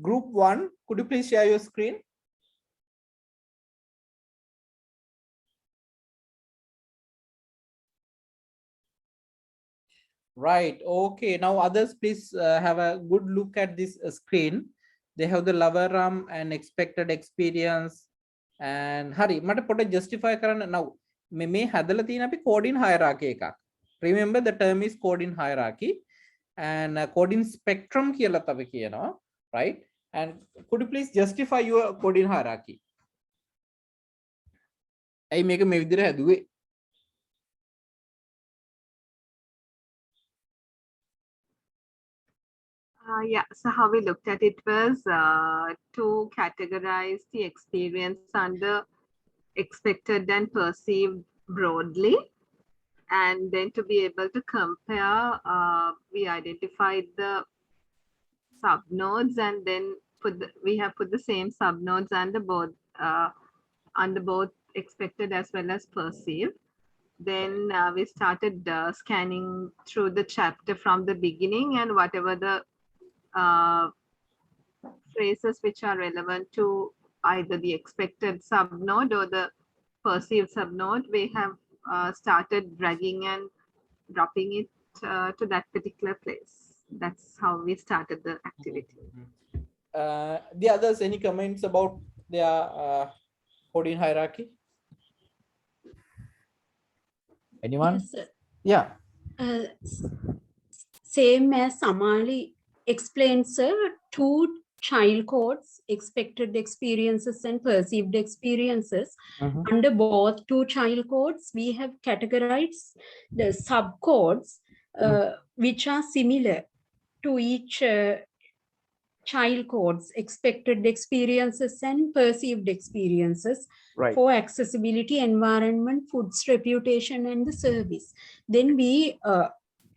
Group 1, could you please share your screen? Right. Okay. Now others, please have a good look at this screen. They have the lower arm and expected experience. And Hari, mata pota justify karana now. Me hadala tina pi code in hierarchy ekak. Remember the term is code in hierarchy and code in spectrum kiyala tabe kiyana, right? And could you please justify your code in hierarchy? I make a me vidira haduwe. Yeah, so how we looked at it was to categorize the experience under expected and perceived broadly, and then to be able to compare, we identified the subnodes, and then we have put the same subnodes under both expected as well as perceived. Then we started scanning through the chapter from the beginning, and whatever the phrases which are relevant to either the expected subnode or the perceived subnode, we have started dragging and dropping it to that particular place. That's how we started the activity. The others, any comments about their coding hierarchy? Anyone? Yes, yeah. Same as Samali explained, sir, two child codes, expected experiences and perceived experiences. Under both two child codes, we have categorized the subcodes which are similar to each child codes, expected experiences and perceived experiences, right, for accessibility, environment, foods, reputation, and the service. Then we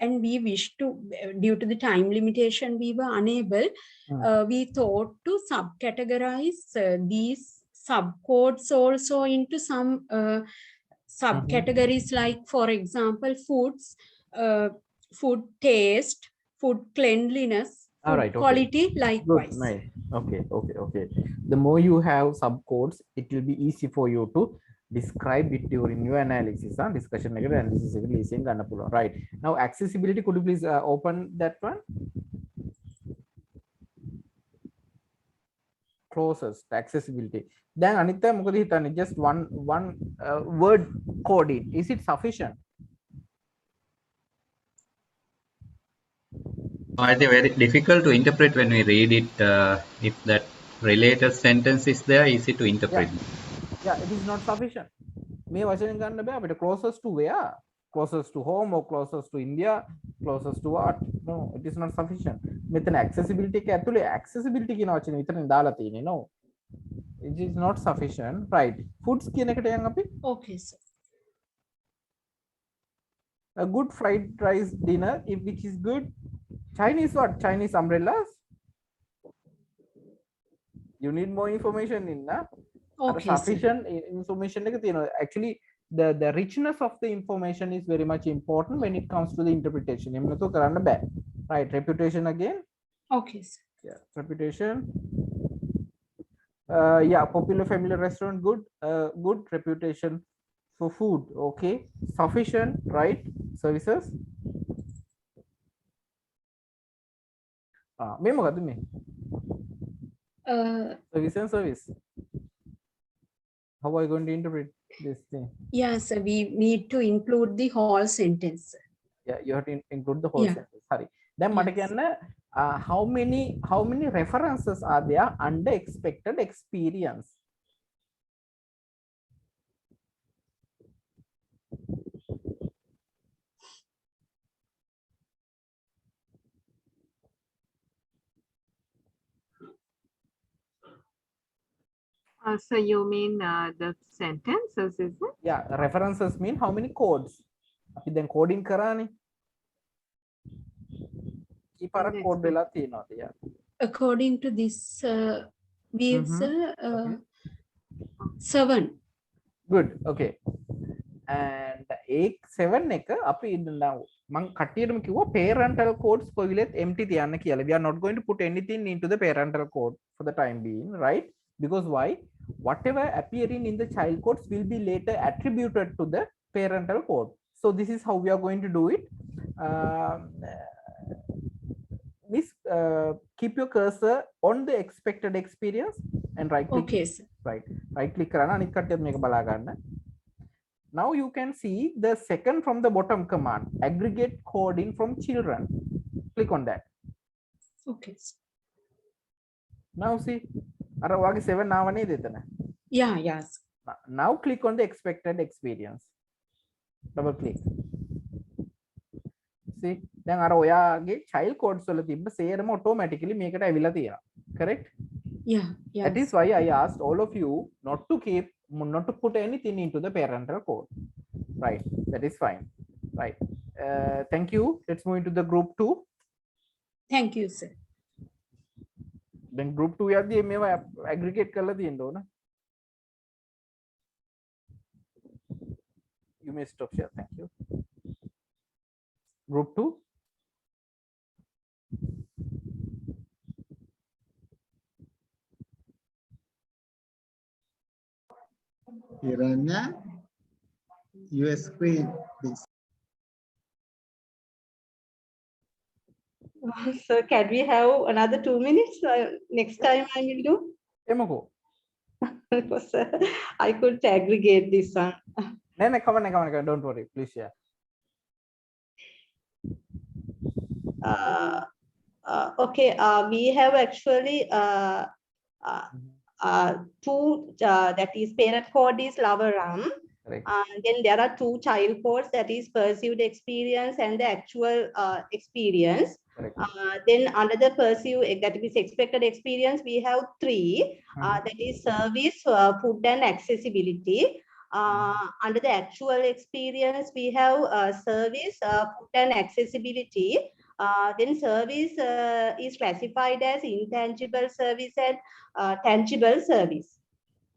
wish to, due to the time limitation, we were unable, we thought to subcategorize these subcodes also into some subcategories, like, for example, foods, food taste, food cleanliness, all right, quality, okay. likewise. Good, nice. Okay. The more you have subcodes, it will be easy for you to describe it during your analysis and discussion analysis easy and right. Now accessibility, could you please open that one? Closest accessibility. Then Anita Mukadhi, just one word coding. Is it sufficient? I think very difficult to interpret when we read it. If that related sentence is there, easy to interpret. Yeah, it is not sufficient. May but closest to where? Closest to home or closest to India? Closest to what? No, it is not sufficient. With an accessibility, accessibility no. It is not sufficient. Right. Foods Okay, sir. A good fried rice dinner, if which is good. Chinese what? Chinese umbrellas? You need more information in that. Okay, sufficient information. Actually, the richness of the information is very much important when it comes to the interpretation. Right, reputation again. Okay, sir. Yeah, reputation. Yeah, popular family restaurant, good. Good reputation for food. Okay, sufficient, right? Services. Service and service. How are you going to interpret this thing? Yes, we need to include the whole sentence. Yeah, you have to include the whole sentence. Sorry. Then yes. How many references are there under expected experience? So you mean the sentences, is it? Yeah, references mean how many codes? Then coding karani. Code yeah. According to this, we have 7. Good. Okay. and A7 එක අපි මං කට්ටියටම කිව්වා parental codes කොවිලෙත් empty තියන්න කියලා. We are not going to put anything into the parental code for the time being, right? Because why? Whatever appearing in the child codes will be later attributed to the parental code. So this is how we are going to do it. Miss, keep your cursor on the expected experience and right click. Okay, sir. Right click කරන්න අනිත් කට්ටියත් මේක බලා ගන්න. Now you can see the second from the bottom command, aggregate coding from children. Click on that. Okay, sir. Now see, අර ඔයාගේ 7 ආව නේද එතන? Yeah, yes. Now click on the expected experience. Double click. See, දැන් අර ඔයාගේ child codes වල තිබ්බ සේරම automatically මේකට ඇවිල්ලා තියෙනවා. Correct? Yeah, yeah. That is why I asked all of you not to put anything into the parental code. Right, that is fine. Right. Thank you. Let's move into the group 2. Thank you, sir. Then group 2 යද්දී මේවා aggregate කරලා තියෙන්න ඕන. You may stop share. Thank you. Group 2. Hiranya, your screen, please. So can we have another 2 minutes? Next time I will do. එමුකෝ. Because I could aggregate this one. නෑ කවන්න don't worry, please share. Okay, we have actually two, that is parent code is Lavaram. Correct. Then there are two child codes, that is perceived experience and the actual experience. Correct. Then under the perceived, that is expected experience, we have three, that is service, food and accessibility. Under the actual experience, we have service, food and accessibility. Then service is classified as intangible service and tangible service.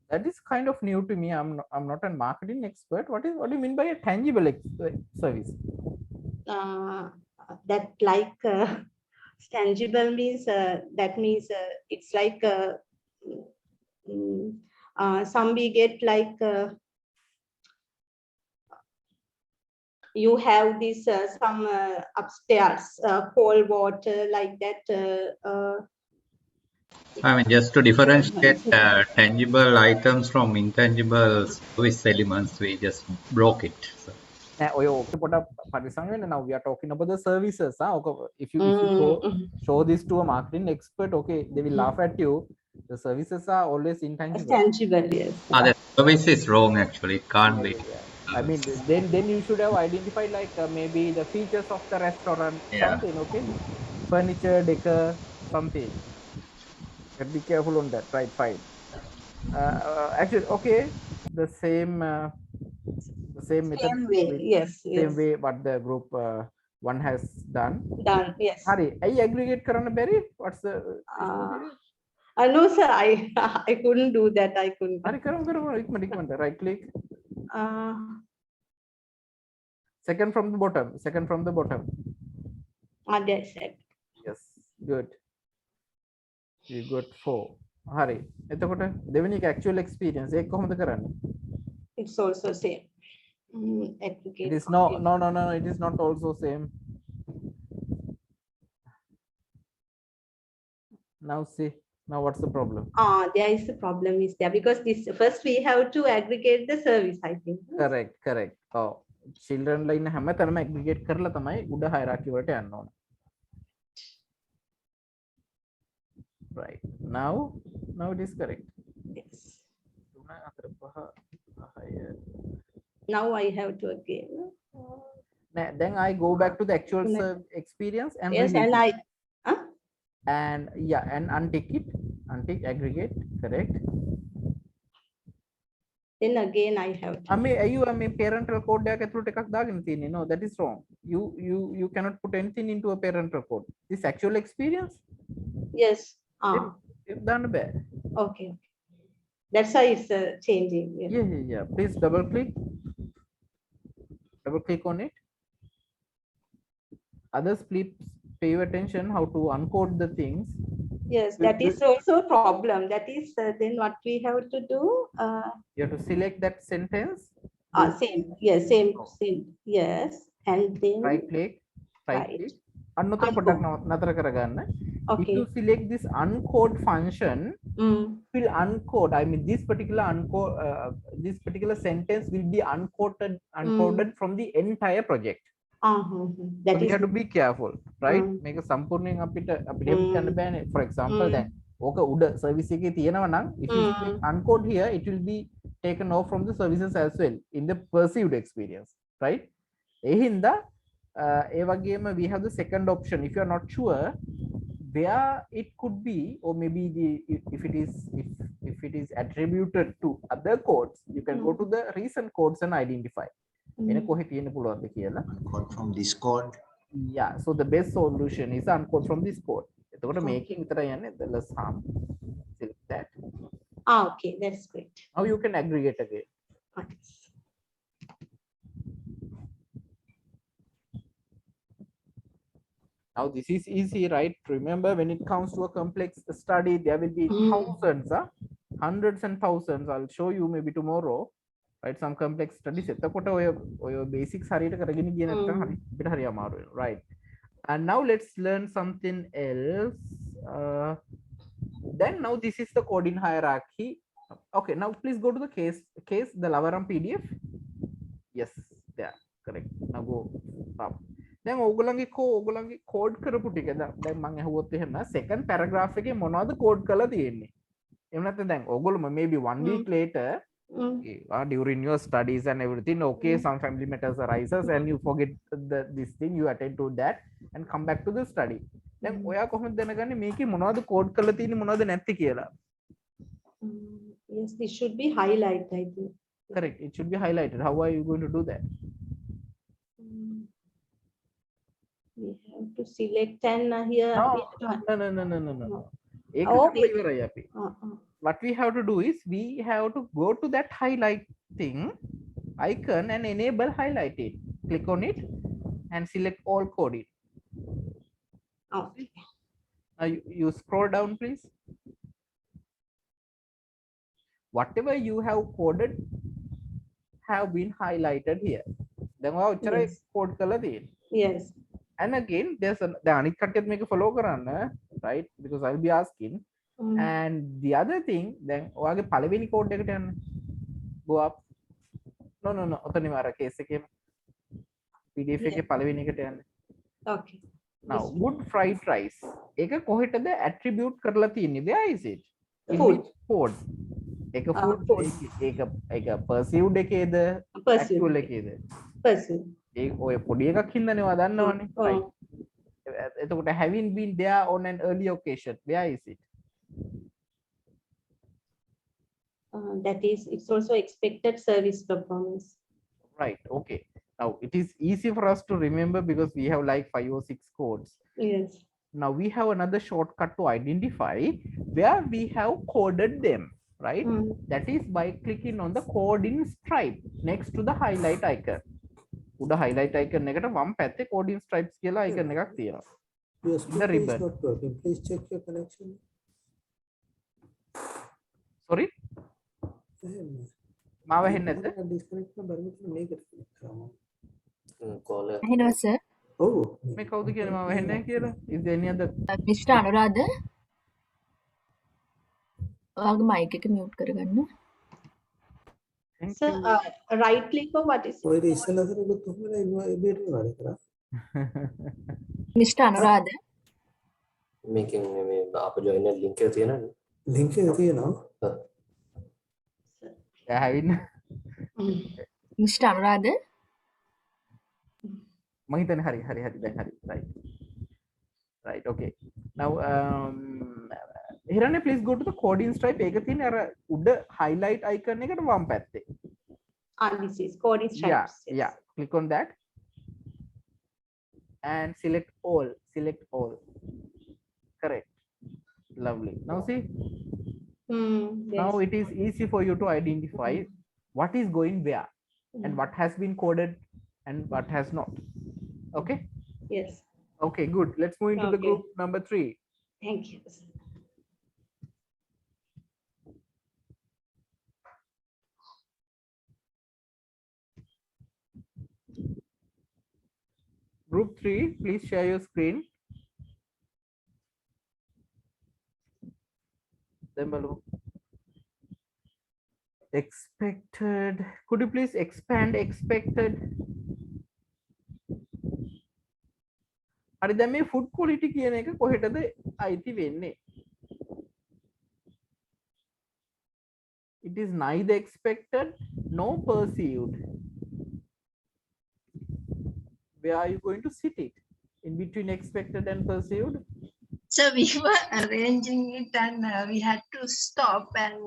That is kind of new to me. I'm not a marketing expert. What do you mean by a tangible service? That like tangible means that means it's like some we get like you have this some upstairs cold water like that. I mean, just to differentiate tangible items from intangible service elements, we just broke it. So. ඔය ඕක පොඩක් පරිස්සම් වෙන්න. Now we are talking about the services. If you go show this to a marketing expert, okay, they will laugh at you. The services are always intangible. Tangible, yes. The service is wrong actually. It can't be. I mean, then you should have identified like maybe the features of the restaurant, something, okay? Furniture, decor, something. Be careful on that, right? Fine. Actually, okay, the same method. Same way, yes. Same way what the group 1 has done. Yes. Hari, I aggregate කරන්න බැරි? What's the no sir, I couldn't do that. I couldn't. Hari කරමු ඉක්මනට right click. Second from the bottom. That's it. Yes, good. You got 4. Hari, එතකොට දෙවෙනි එක actual experience ඒක කොහොමද කරන්නේ? It's also same. Aggregate. It is no, it is not also same. Now see, now what's the problem? There is a problem is there because this first we have to aggregate the service, I think. Correct. Children line හැමතැනම aggregate කරලා තමයි උඩ hierarchy වලට යන්න ඕන. Right. Now it is correct. Yes. Now I have to again. Then I go back to the actual experience and yes, and it. And untick it. Untick aggregate. Correct. Then again I have to. You parental code එකක් ඇතුළට එකක් දාගෙන තියෙන්නේ. No, that is wrong. You cannot put anything into a parental code. This actual experience. Yes. Done bad. Okay. That's why it's changing. Yeah. Please double click. Double click on it. Others, please pay attention how to uncode the things. Yes, that is also a problem. That is then what we have to do. You have to select that sentence. Same. Yes, same. Yes, and then Right click. Right right. click. Uncode. If Okay. you select this uncode function, will uncode. I mean, this particular uncode, this particular sentence will be uncoded from the entire project. So That we is have to be careful, right? Make a සම්පූර්ණයෙන් අපිට යන්න බෑනේ. For example, දැන් ඕක උඩ service එකේ තියෙනවා නම් if you click uncode here, it will be taken off from the services as well in the perceived experience, right? ඒ හින්දා ඒ වගේම we have the second option. If you are not sure where it could be, or maybe if it is attributed to other codes, you can go to the recent codes and identify. Uncode from this code. Yeah, so the best solution is uncode from this code. Making the less harm. Select that. Okay, that's great. Now you can aggregate again. Okay. Now this is easy, right? Remember, when it comes to a complex study, there will be thousands, hundreds and thousands. I'll show you maybe tomorrow, right? Some complex studies. Basics right? And now let's learn something else. Then now this is the coding hierarchy. Okay, now please go to the case, the Lavaram PDF. Yes, there, correct. Now go up. දැන් ඕගොල්ලන්ගේ code කරපු ටික දැන් මම අහුවොත් එහෙම second paragraph එකේ මොනවද code කරලා තියෙන්නේ එහෙම නැත්නම් දැන් ඕගොල්ලෝ maybe 1 week later during your studies and everything, okay, some family matters arises and you forget this thing, you attend to that and come back to the study. දැන් ඔයා කොහොමද දැනගන්නේ මේකේ මොනවද කෝඩ් කරලා තියෙන්නේ මොනවද නැත්තේ කියලා? Yes, this should be highlighted, I think. Correct, it should be highlighted. How are you going to do that? We have to select and here. No. Okay. What we have to do is we have to go to that highlight thing icon and enable highlight it. Click on it and select all coding. Okay. Now you scroll down, please. Whatever you have coded have been highlighted here. Then Yes. code color. Yes. And again, there's the අනිත් කට්ටියත් මේක follow කරන්න, right? Because I'll be asking. And the other thing, then ඔයාගේ පළවෙනි code එකට යන්න. Go up. No. ඔතනින් අර case එකේ PDF එකේ පළවෙනි එකට යන්න. Okay. Now, good fried rice. ඒක කොහෙටද attribute කරලා තියෙන්නේ? Where is it? In Food. which code? ඒක food. ඒක perceived එකේද? Actual එකේද? Perceived. ඒ ඔය පොඩි එකක් හින්දානේ ඔයා දන්නවනේ. Right. එතකොට having been there on an early occasion, where is it? That is, it's also expected service performance. Right. Okay. Now it is easy for us to remember because we have like 5 or 6 codes. Yes. Now we have another shortcut to identify where we have coded them, right? That is by clicking on the coding stripe next to the highlight icon. උඩ highlight icon එකට වම් පැත්තේ coding stripes කියලා icon එකක් තියෙනවා. The ribbon. Not working. Please check your connection. Sorry? මාව හෙන්නේ නැද්ද? Disconnect the permit to make it. Caller. Hello, sir. Oh. මේ කවුද කියන්නේ මාව හෙන්නේ නැහැ කියලා? Is there any other? Mr. Anuradha. ඔයාගේ mic එක mute කරගන්න. Thank So, you. right click or what is ඔය ඉස්සෙල්ලා කරපු කොහොමද ඉබේට වැඩ කරා? Mr. Anuradha. මේකෙන් මේ අප ජොයින් ලින්ක් එක තියෙනවනේ. ලින්ක් එක තියෙනවා. having Mr. Anuradha. මම හිතන්නේ හරි දැන් හරි right okay now Hirane, please go to the coding stripe එක තියෙන අර උඩ highlight icon එකට වම් පැත්තේ. this is coding stripes. Yeah, click on that and select all. Correct. Lovely. Now see, Yes. now it is easy for you to identify what is going where and what has been coded and what has not. Okay. Yes. Okay, good. Let's move into the Okay. group number 3. Thank you. Group 3, please share your screen. Then below. Expected. Could you please expand expected? හරි දැන් මේ food quality කියන එක කොහෙටද අයිති වෙන්නේ? It is neither expected nor perceived. Where are you going to sit it? In between expected and perceived? So we were arranging it and we had to stop and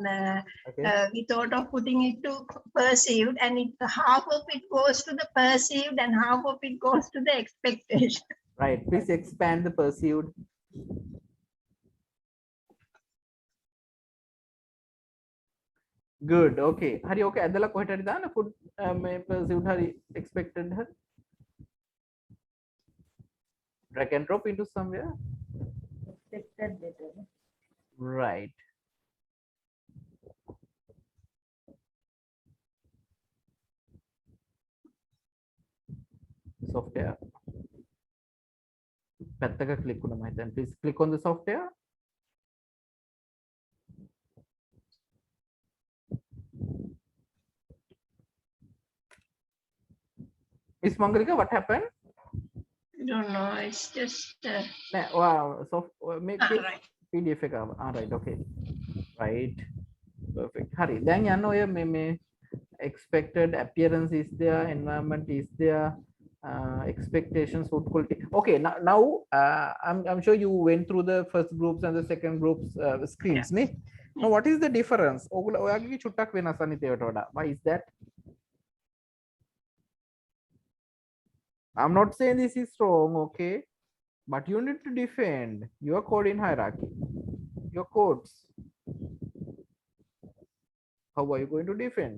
we thought of putting it to perceived, and half of it goes to the perceived and half of it goes to the expectation. Right. Please expand the perceived. Good. Okay. Hari okay. Adala කොහෙට හරි දාන්න food මේ perceived hari expected hari. Drag and drop into somewhere. Expected better. Right. Software. පැත්තක click වුණා මම හිතන්නේ. Please click on the software. Miss Mangalika, what happened? I don't know. It's just. Wow. So make it Right. PDF එක ආවා. Right. Okay. Right. Perfect. හරි. දැන් යන්න ඔය මේ expected appearance is there, environment is there, expectations, food quality. Okay. Now I'm sure you went through the first groups and the second groups screens. Yeah. Now what is the difference? ඔයාගේ චුට්ටක් වෙනස් අනිතේට වඩා. Why is that? I'm not saying this is wrong, okay, but you need to defend your code in hierarchy, your codes. How are you going to defend?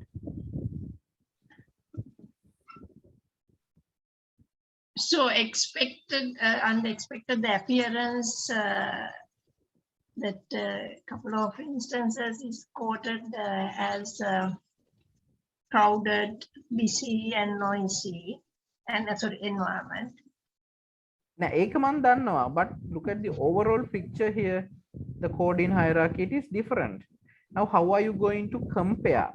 So expected, unexpected, the appearance, that couple of instances is quoted as crowded, busy and noisy, and sorry, environment. Now, ඒක මම දන්නවා, but look at the overall picture here. The code in hierarchy, it is different. Now, how are you going to compare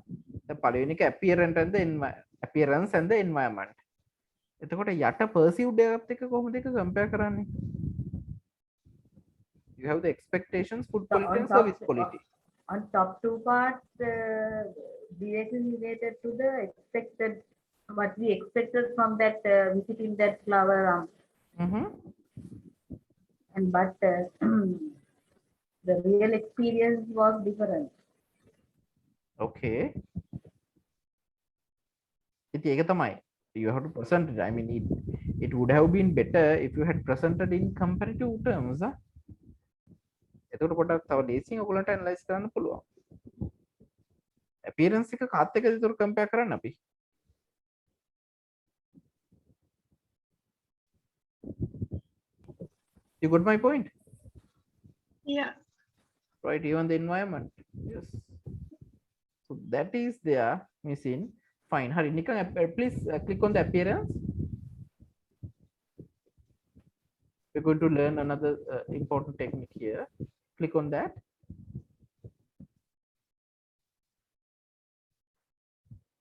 the පළවෙනි appearance and the environment? එතකොට යට perceived එකත් එක්ක කොහොමද ඒක compare කරන්නේ? You have the expectations, food quality and service quality. On top two parts, directly related to the expected, what we expected from that visiting that flower arm. And but the real experience was different. Okay. ඉතින් ඒක තමයි. You have to present it. I mean, it would have been better if you had presented in comparative terms. එතකොට පොඩ්ඩක් තව ලේසියෙන් ඔයගොල්ලන්ට analyse කරන්න පුළුවන්. appearance එක කාත් එක්කද ඒතර compare කරන්න අපි? You got my point? Yeah. Right, even the environment. Yes. So that is there missing. Fine. Hari, Nikan, please click on the appearance. We're going to learn another important technique here. Click on that.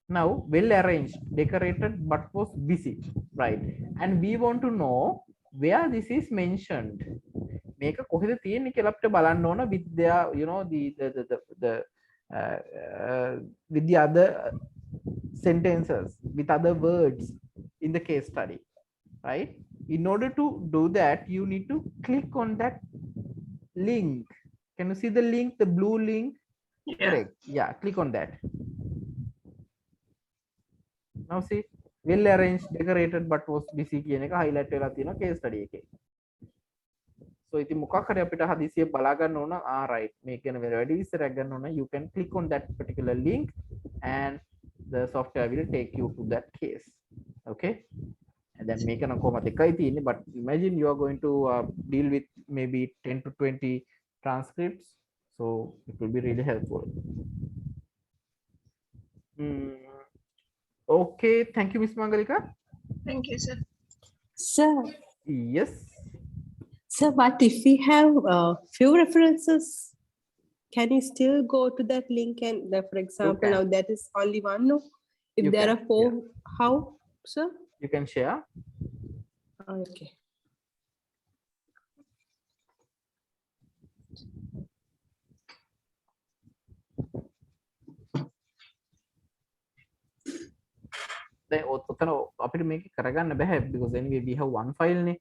Now, well arranged, decorated, but was busy, right? And we want to know where this is mentioned. Make a කොහෙද තියෙන්නේ කියලා අපිට බලන්න ඕන with their, you know, with the other sentences, with other words in the case study, right? In order to do that, you need to click on that link. Can you see the link, the blue link? Yeah. Correct. Yeah, click on that. Now see, well arranged, decorated, but was busy කියන එක highlight වෙලා තියෙනවා case study එකේ. So ඉතින් මොකක් හරි අපිට හදිසියෙ බලා ගන්න ඕන, right, මේක ගැන වැඩි විස්තරයක් ගන්න ඕන, you can click on that particular link and the software will take you to that case. Okay, and then make an akoma, but imagine you are going to deal with maybe 10 to 20 transcripts, so it will be really helpful. Okay, thank you, Miss Mangalika. Thank you, sir. Sir, Yes. sir, but if we have few references, can you still go to that link and, for example, now that is only one? No, if there are four, how, sir? You can share. Okay. අපිට මේක කරගන්න බෑ because anyway we have one file නේ.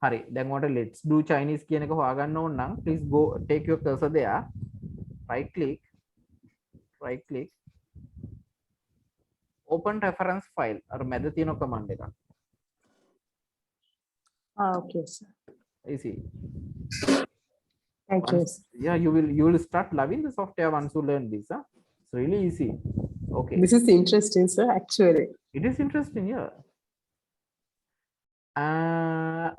හරි. දැන් ඔයාලට let's do Chinese කියන එක හොයාගන්න ඕන නම් please go take your cursor there. Right click. Open reference file. අර මැද තියෙන command එක. Okay, sir. Easy. Thank you. Yeah, you will start loving the software once you learn this. Huh? It's really easy. Okay. This is interesting, sir, actually. It is interesting, yeah.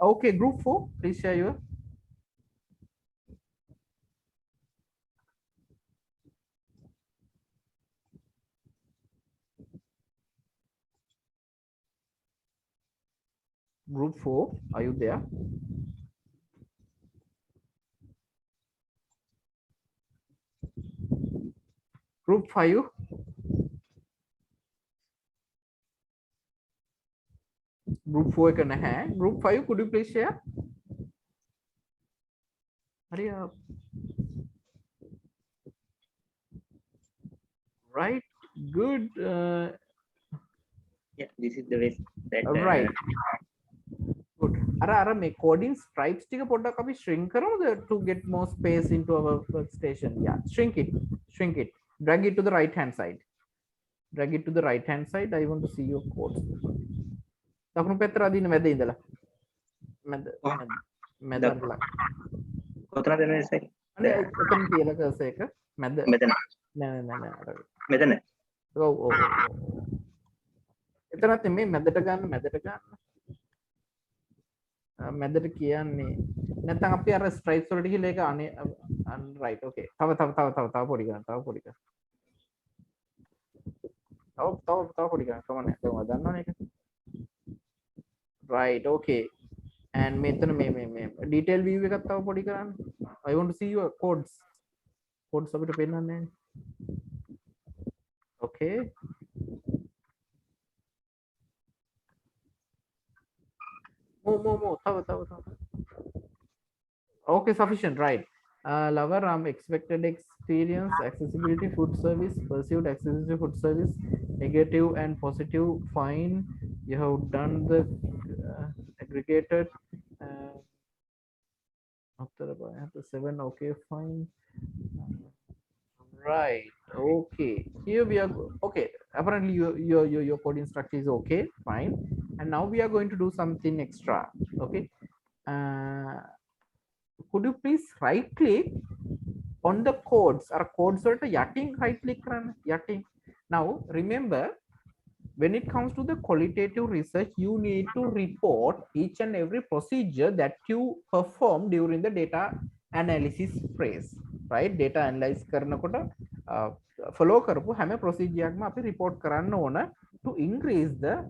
Okay, group 4, please share your. Group 4, are you there? Group 5. Group 4 can have. Group 5, could you please share? Hurry up. Right, good. Yeah, this is the way that. Right. Good. Ara me coding stripes tika podak abhi shrink karamo to get more space into our workstation. Yeah, shrink it. Drag it to the right hand side. I want to see your codes. Dakunu petra adina meda indala. Meda andala. Kothana dena sai. Ane etan tiyala cursor එක මැද. නෑ. මෙතන. ඔව්. එතනත් මේ මැදට ගන්න. මැදට කියන්නේ නැත්නම් අපි අර ස්ට්‍රයිප්ස් වලට ගිහලා ඒක අනේ right okay. තව පොඩි ගන්න. තව පොඩි ගන්න. Come on. දැන් දන්නවනේ ඒක. Right, okay. And මෙතන මේ detail view එකක් තව පොඩි කරන්න. I want to see your codes අපිට පෙන්නන්නේ නැහැ. Okay. More. තව. Okay, sufficient, right. Lower expected experience, accessibility, food service, perceived accessibility, food service, negative and positive, fine. You have done the aggregated. After the 7, okay, fine. Right, okay. Here we are. Okay, apparently your coding structure is okay, fine. And now we are going to do something extra. Okay. Could you please right click on the codes or codes or yachting, right click run yachting. Now remember, when it comes to the qualitative research, you need to report each and every procedure that you perform during the data analysis phase, right? Data analyze karnakota follow karapu hame procedure ma api report karanna ona to increase the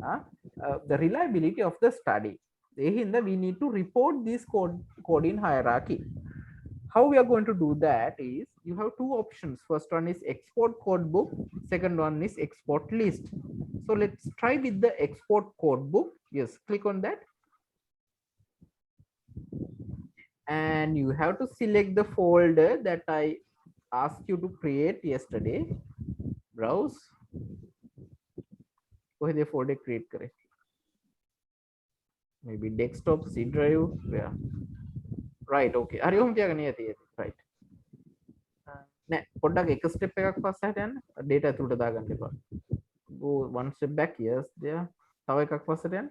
reliability of the study. We need to report this code in hierarchy. How we are going to do that is, you have two options. First one is export code book, second one is export list. So let's try with the export code book. Yes, click on that, and you have to select the folder that I asked you to create yesterday. Browse. Go ahead, folder create kare. Maybe desktop, C drive, where? Right, okay. Are you right? නෑ පොඩ්ඩක් එක step එකක් පස්සට යන්න data ඇතුළට දාගන්න එපා. Go one step back. Yes, there. තව එකක් පස්සට යන්න.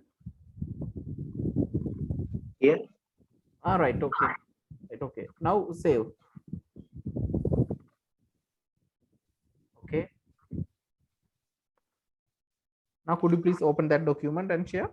Here. All right, okay. Right, okay. Now save. Okay. Now, could you please open that document and share?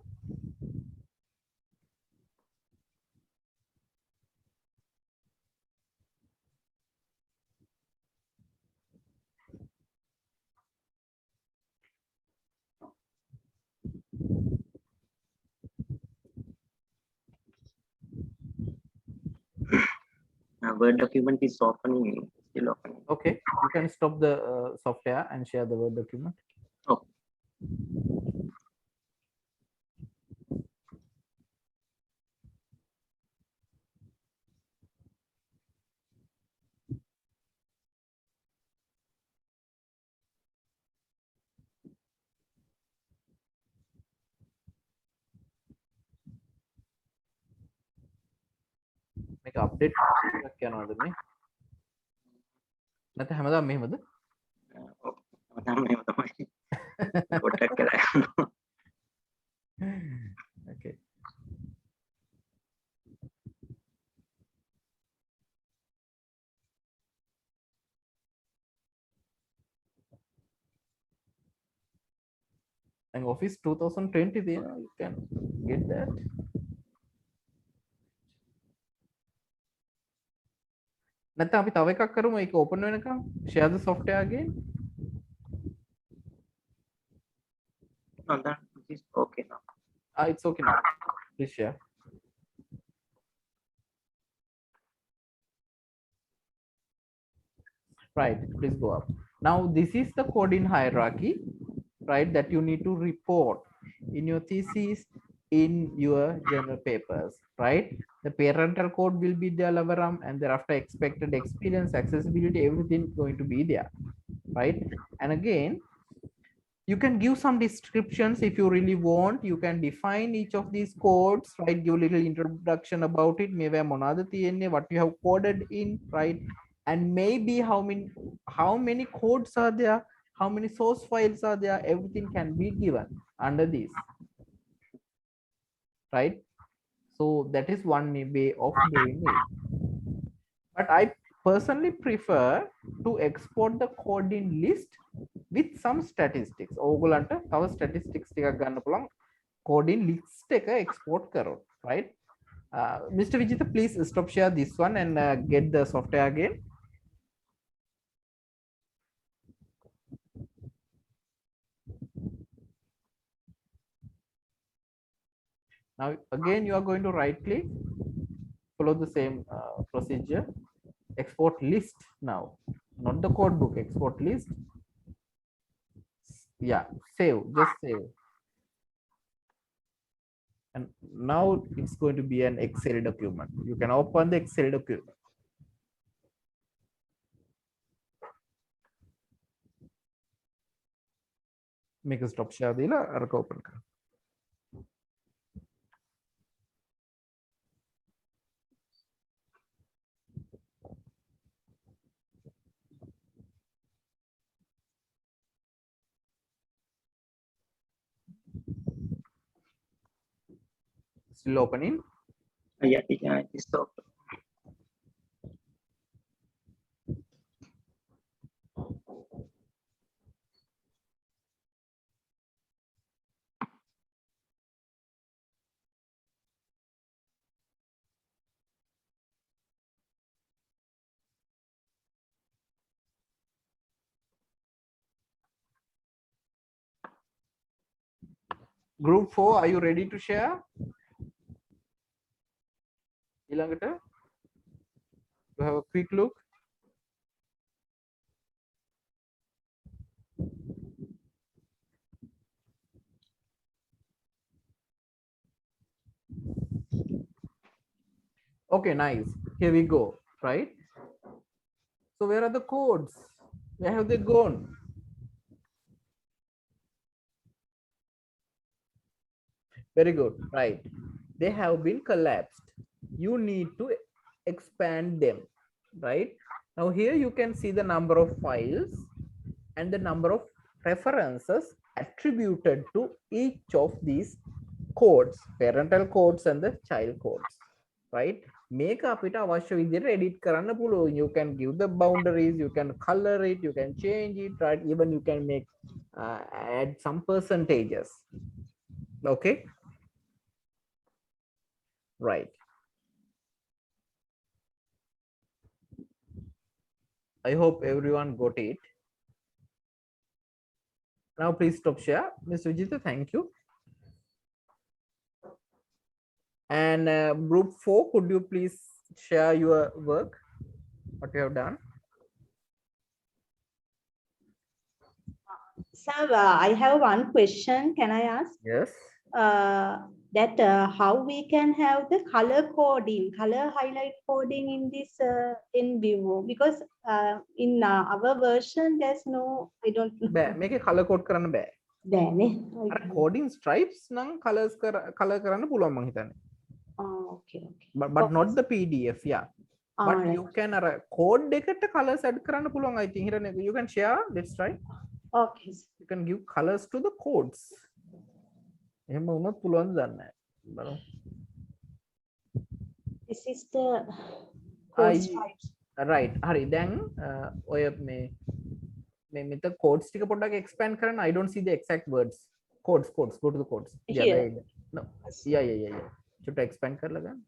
Word document is opening, still opening. Okay, you can stop the software and share the Word document. Oh. Make update කියනවාද මේ? නැත්නම් හැමදාම මෙහෙමද? Okay. And Office 2020 there you can get that. නැත්නම් අපි තව එකක් කරමු ඒක open වෙනකම්. Share the software again. No, that is okay now. It's okay now. Please share. Right, please go up. Now this is the coding hierarchy, right, that you need to report in your thesis, in your journal papers, right? The parental code will be there, Lavaram, and thereafter expected experience, accessibility, everything going to be there, right? And again, you can give some descriptions if you really want. You can define each of these codes, right? Give a little introduction about it. Maybe what you have coded in, right? And maybe how many codes are there, how many source files are there, everything can be given under this, right? So that is one way of doing it. But I personally prefer to export the coding list with some statistics. ඕගොල්ලන්ට තව statistics ටිකක් ගන්න පුළුවන් coding list එක export කරොත්, right? Mr. Vijitha, please stop share this one and get the software again. Now again you are going to right click, follow the same procedure, export list. Now not the code book, export list. Yeah, save, just save. And now it's going to be an Excel document. You can open the Excel document. Make a stop share dila arka open kar. Still opening? Yeah, it's open. Group 4, are you ready to share? Ilangata, to have a quick look. Okay, nice. Here we go, right? So where are the codes? Where have they gone? Very good, right? They have been collapsed. You need to expand them, right? Now here you can see the number of files and the number of references attributed to each of these codes, parental codes and the child codes, right? Make up it අවශ්‍ය විදිහට edit කරන්න පුළුවන්. You can give the boundaries, you can color it, you can change it, right? Even you can make add some percentages. Okay, right. I hope everyone got it. Now please stop share. Ms. Vijita, thank you. And group 4, could you please share your work, what you have done? Sir, I have one question. Can I ask? Yes. That how we can have the color coding, color highlight coding in this NVivo, because in our version there's no, I don't know. Make a color code කරන්න බෑ. බෑනේ. අර coding stripes නම් colors color කරන්න පුළුවන් මං හිතන්නේ. Okay. But not the PDF, yeah. But right. you can code එකට colors add කරන්න පුළුවන් I think. Here you can share, let's try. Okay. You can give colors to the codes. එහෙම වුණොත් පුළුවන් දන්නේ නැහැ. This is the code stripes. Right. හරි දැන් ඔය මේ මෙතන codes ටික පොඩ්ඩක් expand කරන්න. I don't see the exact words. Codes, go to the codes. Here. No. Yeah. Should I expand කරලා ගන්න?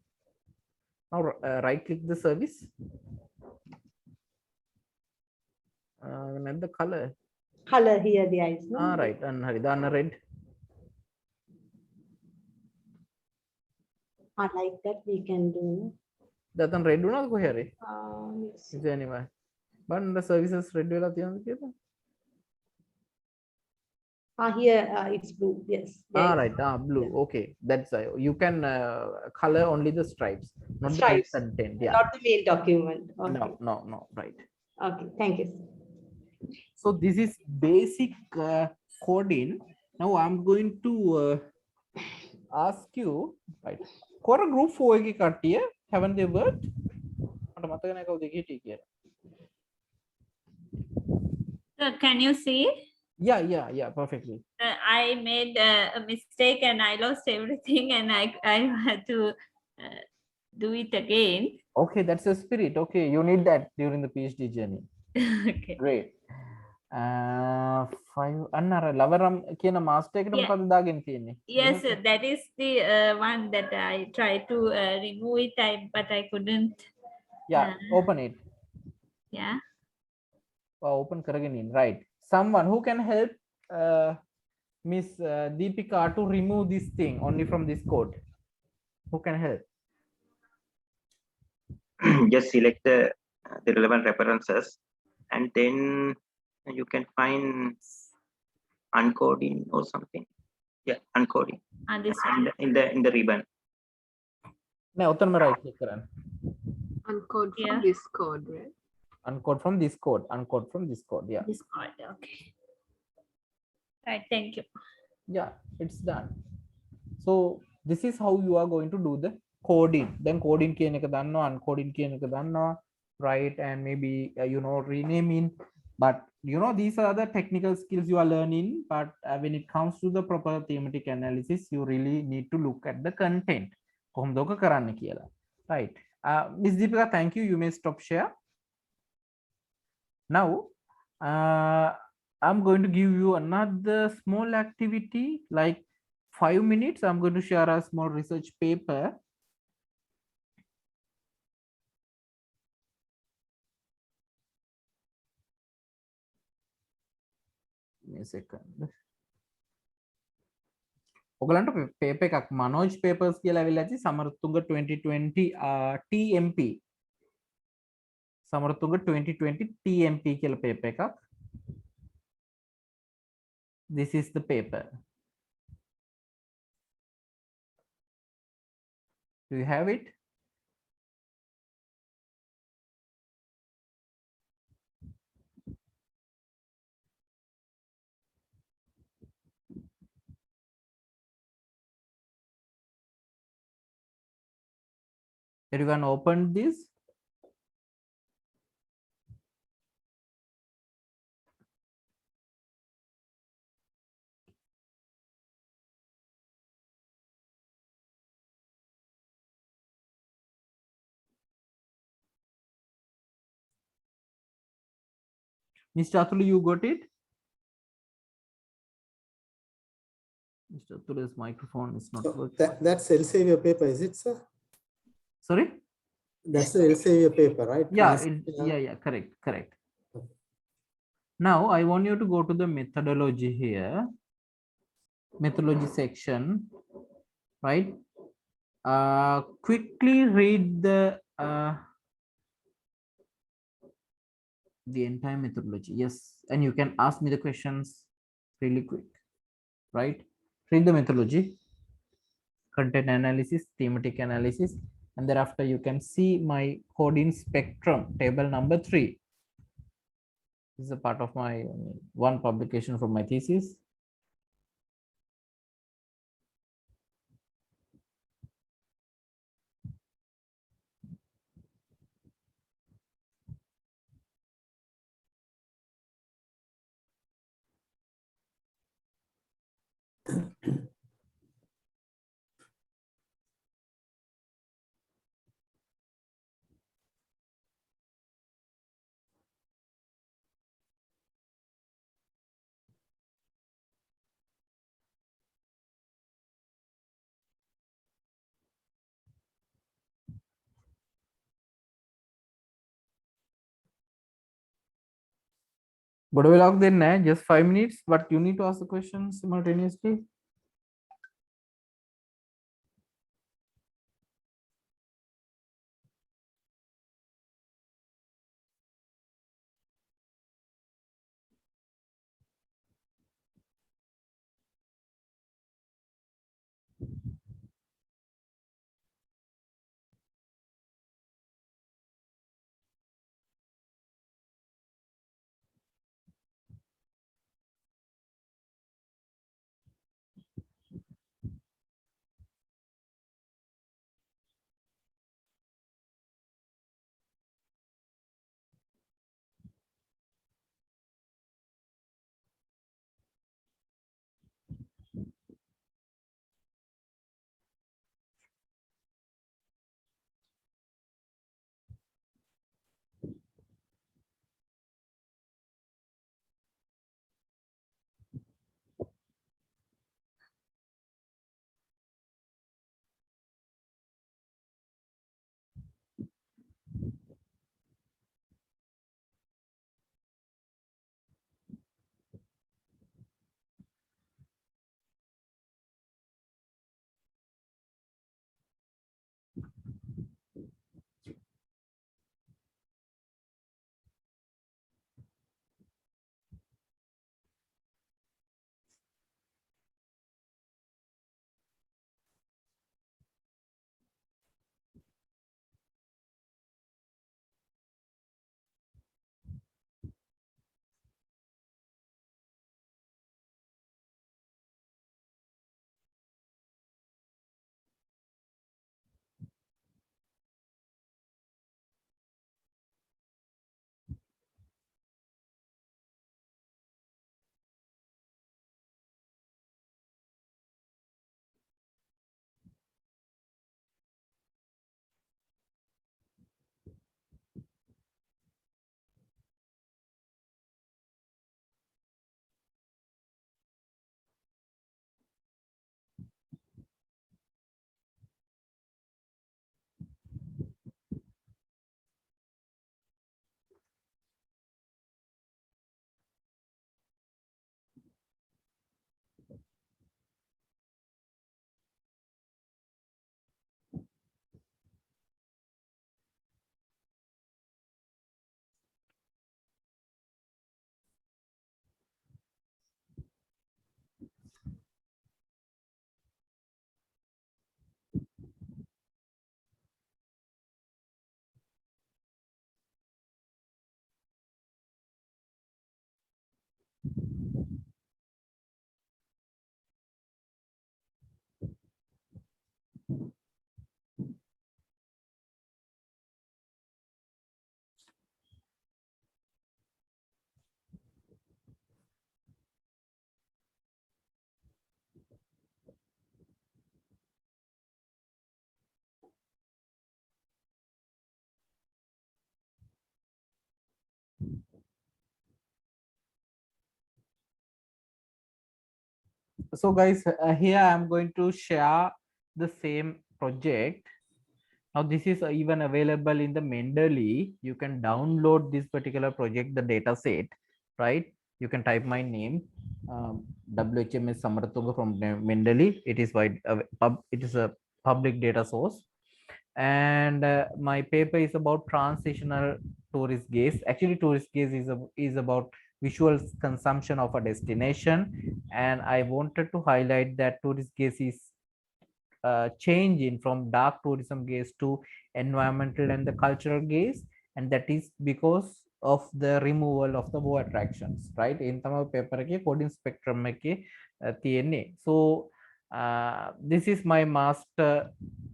Now right click the service. And the color. Color here the eyes. No? Right. And hari දාන්න red. Like that we can do. That's red වුණාද කොහේ හරි? Yes. Is anyway. But the services red වෙලා තියෙනවද කියලා? Here it's blue. Yes. Right. Blue. Yeah. Okay. That's you can color only the stripes, not stripes. the content. Yeah. Not the main document. Okay. No. Right. Okay. Thank you. So this is basic coding. Now I'm going to ask you, right? Core group 4 එකේ කට්ටිය haven't they worked? මට මතක නැහැ කවුද හිටියේ කියලා. So can you see? Yeah, perfectly. I made a mistake and I lost everything and I had to do it again. Okay, that's the spirit. Okay, you need that during the PhD journey. Okay. Great. 5 අන්නර ලවරම් කියන master එකට මොකද දාගෙන තියෙන්නේ? Yes, that is the one that I tried to remove it, but I couldn't. Yeah, open it. Yeah. Open කරගෙන ඉන්න. Right. Someone who can help Miss Deepika to remove this thing only from this code. Who can help? Just select the relevant references and then you can find uncoding or something. Yeah, uncoding. And this and in the ribbon. Now open right click කරන්න. Uncode from this code, right? Uncode from this code. Uncode from this code. Yeah. This code. Okay. Right. Thank you. Yeah, it's done. So this is how you are going to do the coding. Then coding කියන එක දන්නවා, uncoding කියන එක දන්නවා, right? And maybe renaming. But these are the technical skills you are learning. But when it comes to the proper thematic analysis, you really need to look at the content. කොහොමද ඔක කරන්න කියලා. Right. Ms. Deepika, thank you. You may stop share. Now, I'm going to give you another small activity, like 5 minutes. I'm going to share a small research paper. Give me a second. ඔගලන්ට paper එකක් Manoj papers කියලා ඇවිල්ලා ඇති Samarathunga 2020 TMP. Samarathunga 2020 TMP කියලා paper එකක්. This is the paper. Do you have it? Everyone open this. Mr. Atul, you got it? Mr. Ture's microphone is not So working. that's Elsevier paper, is it, sir? Sorry? That's the Elsevier paper, right? Yeah, yeah, correct. Now I want you to go to the methodology here, methodology section, right? Quickly read the entire methodology. Yes, and you can ask me the questions really quick, right? Read the methodology, content analysis, thematic analysis, and thereafter you can see my coding spectrum table number 3. This is a part of my one publication from my thesis. But we'll log then just 5 minutes, but you need to ask the questions simultaneously. So guys, here I'm going to share the same project. Now this is even available in the Mendeley. You can download this particular project, the data set, right? You can type my name, WHMS Samarathunga from Mendeley. It is it is a public data source. And my paper is about transitional tourist gaze. Actually, tourist gaze is about visual consumption of a destination, and I wanted to highlight that tourist gaze is changing from dark tourism gaze to environmental and the cultural gaze, and that is because of the removal of the wow attractions, right? In tama paper ke coding spectrum ke tiyenne. So this is my master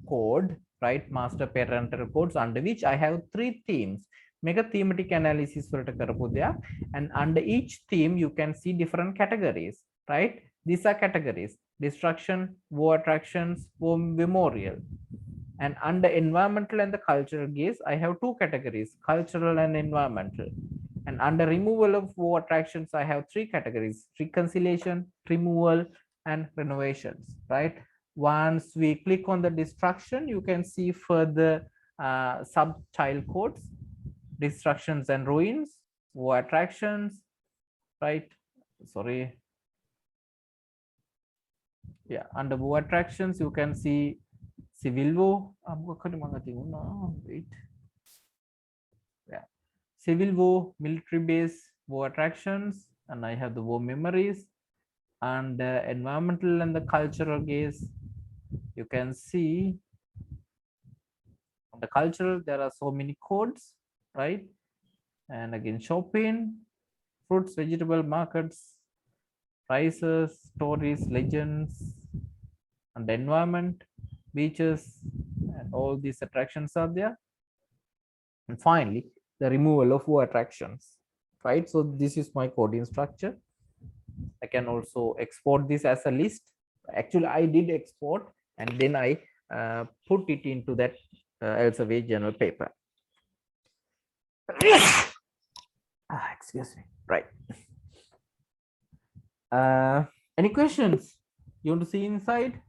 code, right? Master parental codes, under which I have 3 themes. Mega thematic analysis and under each theme you can see different categories, right? These are categories: destruction, war attractions, war memorial. And under environmental and the cultural gaze, I have 2 categories: cultural and environmental. And under removal of war attractions, I have 3 categories: reconciliation, removal, and renovations, right? Once we click on the destruction, you can see further sub child codes: destructions and ruins, war attractions, right? Sorry. Yeah, under war attractions, you can see civil war. Wait. Yeah, civil war, military base, war attractions, and I have the war memories. And environmental and the cultural gaze, you can see on the cultural there are so many codes, right? And again, shopping, fruits, vegetable markets, prices, stories, legends, and the environment, beaches, and all these attractions are there. And finally, the removal of war attractions, right? So this is my coding structure. I can also export this as a list. Actually, I did export and then I put it into that Elsevier journal paper. Excuse me. Right. Any questions? You want to see inside?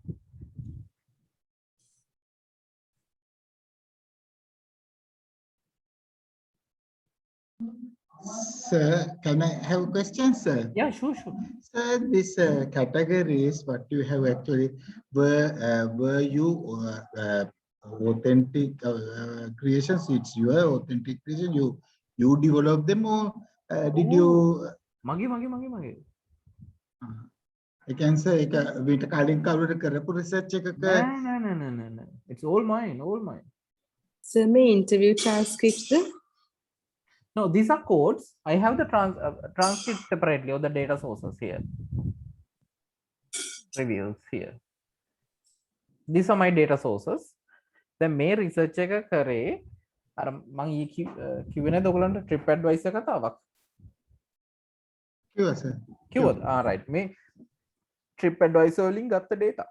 Sir, can I have a question, sir? Yeah, sure. Sir, this categories, what you have actually, were you authentic creations? It's your authentic creation. You develop them, or did you? Magi. I can say with calling research. No. It's all mine. So, my interview transcripts. No, these are codes. I have the transcript separately of the data sources here. Reviews here. These are my data sources. The main research එක කරේ අර මම කිව්වේ නේද ඔයගලන්ට trip advisor කතාවක්. කිව්වා sir. කිව්වද? right. මේ trip advisor වලින් ගත්ත data.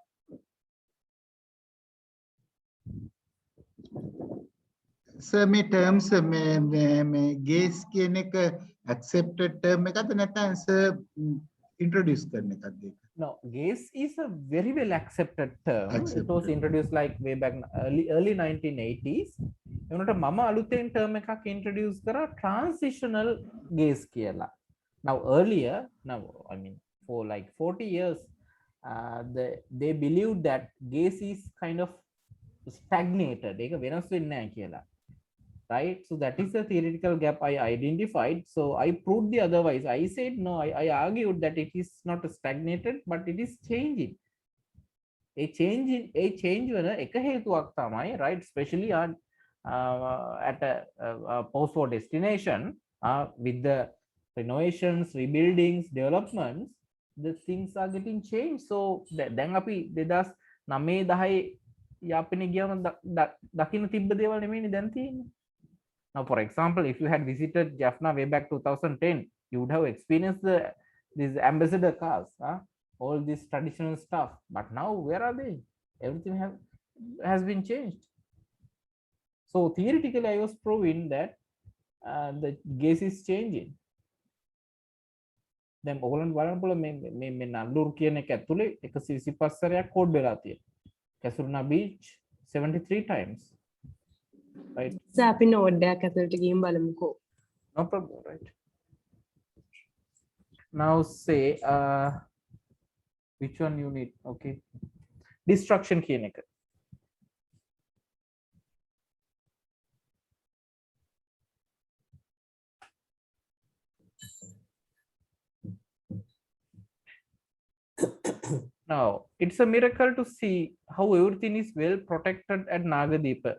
Sir, මේ terms මේ gaze කියන එක accepted term එකක්ද නැත්නම් sir introduce කරන එකක්ද ඒක? No, gaze is a very well accepted term. It was introduced like way back early 1980s. එවනට මම අලුතෙන් term එකක් introduce කරා transitional gaze කියලා. Now earlier, I mean for like 40 years, they believed that gaze is kind of stagnated. ඒක වෙනස් වෙන්නේ නැහැ කියලා. Right, so that is the theoretical gap I identified. So I proved the otherwise. I said no, I argued that it is not stagnated, but it is changing. A change when එක හේතුවක් තමයි, right? Especially on at a post-war destination, with the renovations, rebuildings, developments, the things are getting changed. So දැන් අපි 2009 10 යාපනයේ ගියම දකින්න තිබ්බ දේවල් නෙමෙයිනේ දැන් තියෙන්නේ. Now, for example, if you had visited Jaffna way back 2010, you would have experienced these ambassador cars, all this traditional stuff. But now, where are they? Everything has been changed. So theoretically, I was proving that the gaze is changing. දැන් ඔයගොල්ලන්ට බලන්න පුළුවන් මේ නල්ලුරු කියන එක ඇතුලේ 125 සැරයක් code වෙලා තියෙනවා. කැසුරුනා beach 73 times. Right? සර් අපි නෝඩ් එකක් ඇතුළට ගිහින් බලමුකෝ. No problem, right? Now say which one you need? Okay. Destruction කියන එක. Now, it's a miracle to see how everything is well protected at Nagadeepa.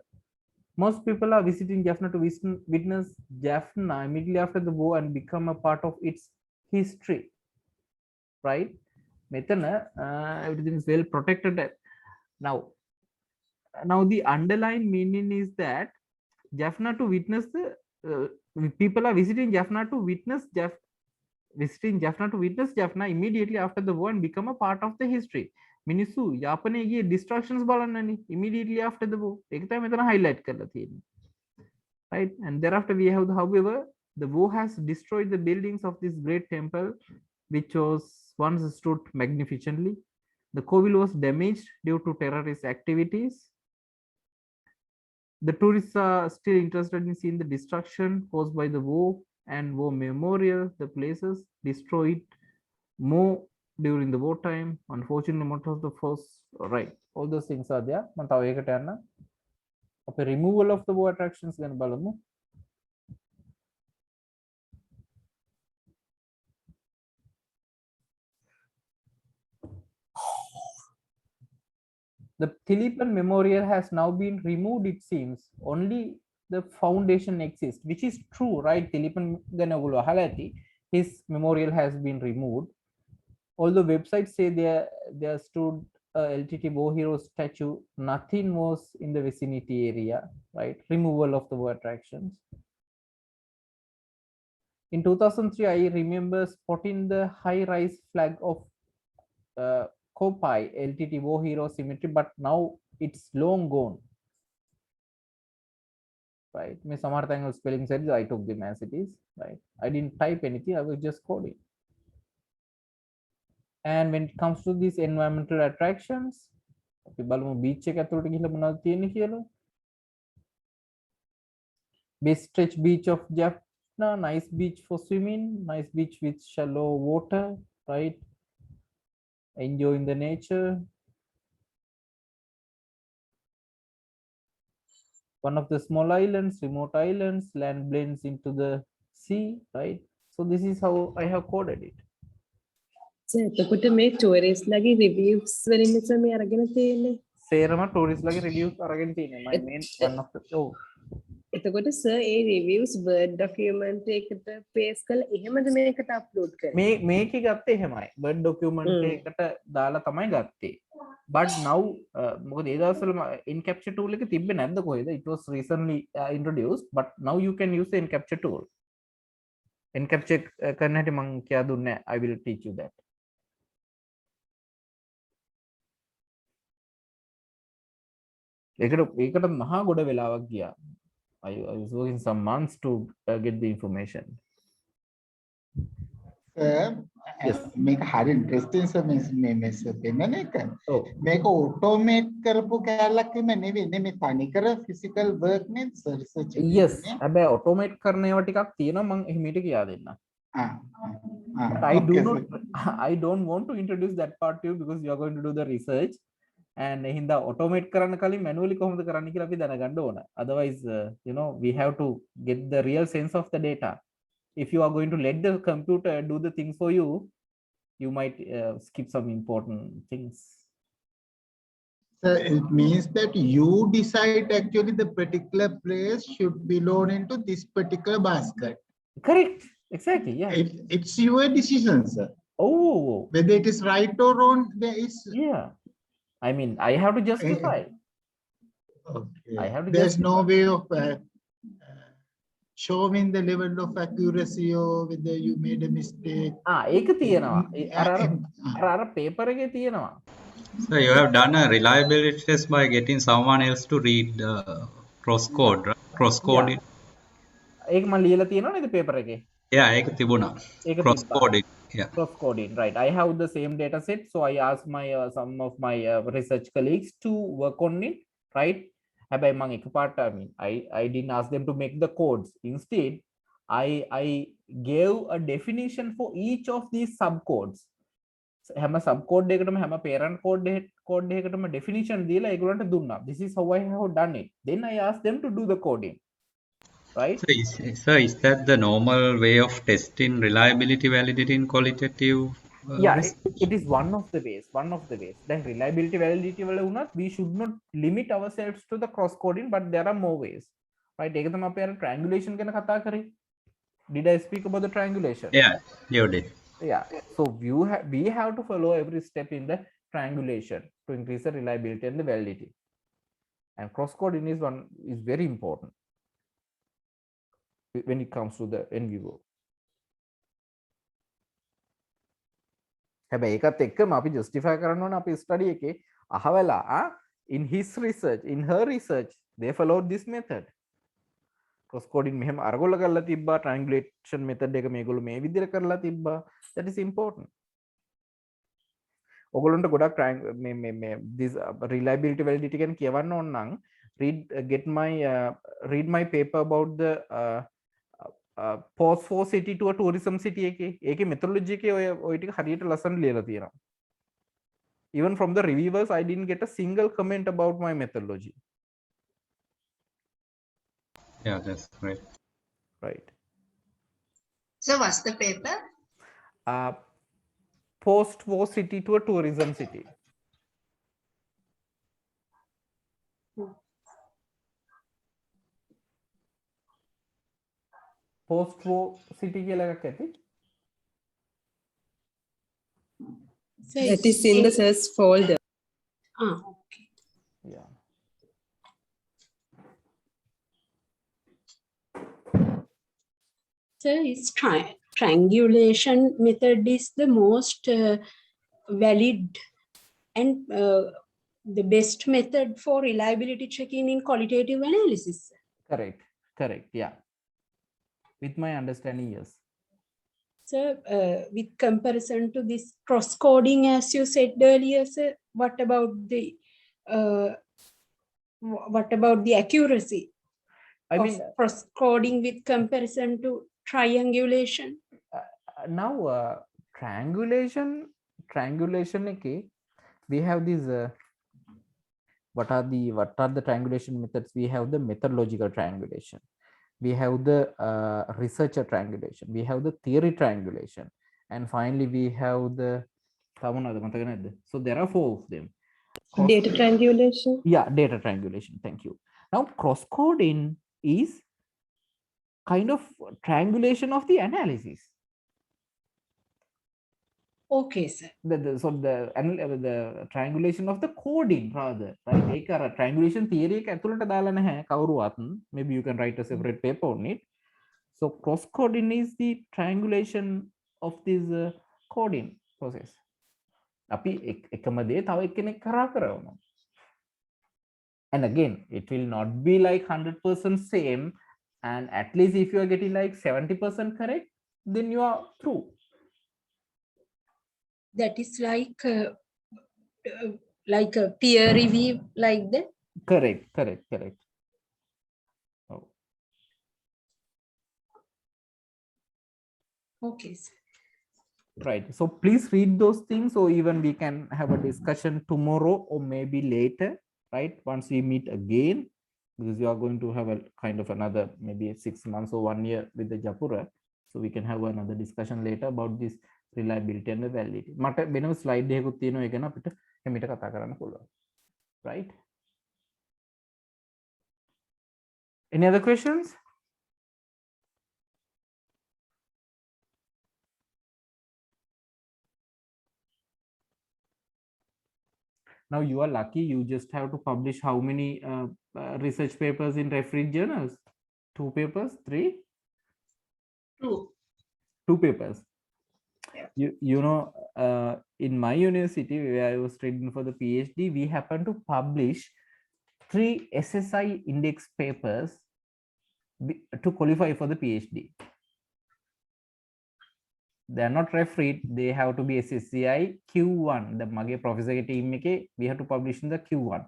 Most people are visiting Jaffna to witness Jaffna immediately after the war and become a part of its history. Right? Methana, everything is well protected. Now the underlying meaning is that Jaffna to witness the people are visiting Jaffna to witness Jaffna immediately after the war and become a part of the history. Minisu Yapane ye destructions balanani immediately after the war. Ek time metana highlight karla thiyenne. Right? And thereafter we have however the war has destroyed the buildings of this great temple which was once stood magnificently. The Kovil was damaged due to terrorist activities. The tourists are still interested in seeing the destruction caused by the war and war memorial. The places destroyed more during the war time. Unfortunately, most of the force, right? All those things are there. Okay, removal of the war attractions gan balamu. The Thilipan memorial has now been removed, it seems. Only the foundation exists, which is true, right? Thilipan ganagulu ahalati, his memorial has been removed. Although websites say there stood a LTT war hero statue, nothing was in the vicinity area, right? Removal of the war attractions. In 2003, I remember spotting the high-rise flag of Kopai LTT war hero cemetery, but now it's long gone. Right? Me Samarathunga spelling said I took them as it is. Right? I didn't type anything. I was just coding. And when it comes to these environmental attractions, අපි බලමු beach එක ඇතුළට ගිහිල්ලා මොනවද තියෙන්නේ කියලා. Best stretch beach of Jaffna, nice beach for swimming, nice beach with shallow water, right? Enjoying the nature. One of the small islands, remote islands, land blends into the sea, right? So this is how I have coded it. එතකොට මේ tourist ලගේ reviews වලින් නිසා මේ අරගෙන තියෙන්නේ. සේරම tourist ලගේ රිවිව්ස් අරගෙන තියෙන්නේ. My main one of the show. එතකොට සර් ඒ රිවිව්ස් බර්ඩ් ડોකියුමන්ට් එකකට පේස්ට් කරලා එහෙමද මේකට අප්ලෝඩ් කරන්නේ? මේකේ ගත්තේ එහෙමයි. බර්ඩ් ડોකියුමන්ට් එකකට දාලා තමයි ගත්තේ. But now මොකද ඒ දවස්වල encapture tool එක තිබ්බේ නැද්ද කොහෙද? It was recently introduced, but now you can use the encapture tool. Encapture කරන්න හැටි මම කියා දුන්නේ. I will teach you that. ඒකට මහා ගොඩ වෙලාවක් ගියා. I was working some months to get the information. මේක හරි ඉන්ටරෙස්ටිං සර් මේ පෙන්නන එක. මේක ඔටෝමේට් කරපු කැලලක් නෙවෙයි මේ තනිකර ෆිසිකල් වර්ක් නේ සර් රිසර්ච් එක. Yes. හැබැයි ඔටෝමේට් කරන ඒවා ටිකක් තියෙනවා මම එහිමීට කියා දෙන්නම්. But I don't want to introduce that part to you because you are going to do the research. And hinda automate කරන්න කලින් manually කොහොමද කරන්න කියලා අපි දැනගන්න ඕන. Otherwise you know we have to get the real sense of the data. If you are going to let the computer do the things for you, you might skip some important things. So it means that you decide actually the particular place should belong into this particular basket. Correct. Exactly. Yeah. It's your decision, sir. Oh. Whether it is right or wrong, there is. Yeah. I mean, I have to justify. Okay. I have to There's justify. no way of showing the level of accuracy or whether you made a mistake. ඒක තියෙනවා. අර paper එකේ තියෙනවා. So you have done a reliability test by getting someone else to read cross code, right? Cross code it. ඒක මම ලියලා තියෙනවා නේද paper එකේ? Yeah, ඒක තිබුණා. Cross coding. Yeah. Cross coding, right? I have the same data set, so I asked my some of my research colleagues to work on it, right? හැබැයි මම එකපාරට I didn't ask them to make the codes. Instead, I gave a definition for each of these subcodes. හැම subcode එකකටම හැම parent code එකකටම definition දීලා ඒගොල්ලන්ට දුන්නා. This is how I have done it. Then I asked them to do the coding. Right? So is that the normal way of testing reliability, validity in qualitative yeah, research? it is one of the ways. The reliability, validity වල වුණත් we should not limit ourselves to the cross coding, but there are more ways. Right? ඒක තමයි අපි අර triangulation ගැන කතා කරේ. Did I speak about the triangulation? Yeah, you did. Yeah. So we have to follow every step in the triangulation to increase the reliability and the validity. And cross coding is very important when it comes to the NVivo. හැබැයි ඒකත් එක්කම අපි justify කරන්න ඕන අපි study එකේ අහවලා in his research, in her research, they followed this method. Cross coding මෙහෙම අරගොල්ල කරලා තිබ්බා, triangulation method එක මේගොල්ලෝ මේ විදිහට කරලා තිබ්බා. That is important. ඔයගොල්ලන්ට ගොඩක් this reliability, validity ගැන කියවන්න ඕන නම් read my paper about the post for city to a tourism city එකේ ඒකේ methodology එකේ ඔය ටික හරියට ලස්සන ලියලා තියෙනවා. Even from the reviewers I didn't get a single comment about my methodology. Yeah, that's right. Right. So what's the paper? Post war city to a tourism city. Post war city කියලා එකක් ඇති. That is in the search folder. Okay. Yeah. So it's triangulation method is the most valid and the best method for reliability checking in qualitative analysis. Correct. Yeah. With my understanding, yes. So with comparison to this cross coding, as you said earlier, sir, what about the accuracy? I mean, cross coding with comparison to triangulation. Now triangulation okay, we have these what are the triangulation methods? We have the methodological triangulation, we have the researcher triangulation, we have the theory triangulation, and finally we have the so there are 4 of them. Data triangulation. Yeah, data triangulation, thank you. Now cross coding is kind of triangulation of the analysis. Okay, sir. So the triangulation of the coding rather, right? ඒක අර triangulation theory එක ඇතුළට දාලා නැහැ කවුරුවත්. Maybe you can write a separate paper on it. So cross coding is the triangulation of this coding process. අපි එකම දේ තව එක්කෙනෙක් කරා කරනවා. And again, it will not be like 100% same, and at least if you are getting like 70% correct, then you are through. That is like a peer review, like that. Correct. Oh. Okay, sir. Right. So please read those things, so even we can have a discussion tomorrow or maybe later, right? Once we meet again, because you are going to have a kind of another maybe 6 months or 1 year with the Japura, so we can have another discussion later about this reliability and the validity. මට වෙනම slide එකකුත් තියෙනවා ඒ ගැන අපිට එමිට කතා කරන්න පුළුවන්. Right? Any other questions? Now you are lucky, you just have to publish how many research papers in refereed journals? 2 papers, 3? 2 papers. Yeah. You know, in my university where I was studying for the PhD, we happened to publish 3 SSI index papers to qualify for the PhD. they are not refereed, they have to be SSCI Q1. The mage professor team make we have to publish in the Q1.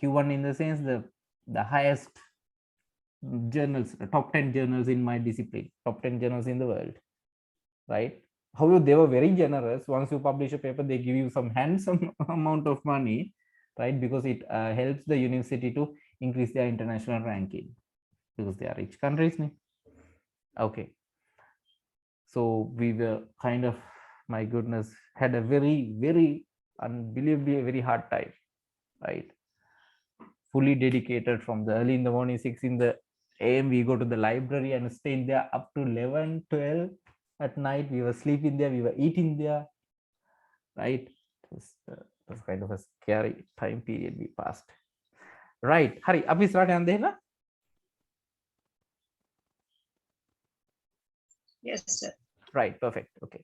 Q1 in the sense the highest journals, top 10 journals in my discipline, top 10 journals in the world, right? However, they were very generous. Once you publish a paper, they give you some handsome amount of money, right? Because it helps the university to increase their international ranking, because they are rich countries. Okay. So we were kind of, my goodness, had a very unbelievably very hard time, right? Fully dedicated from the early in the morning, 6 in the AM, we go to the library and stay in there up to 11, 12 at night. We were sleeping there, we were eating there, right? It was kind of a scary time period we passed. Right, Hari, api isarata yanda ehna? Yes, sir. Right, perfect. Okay.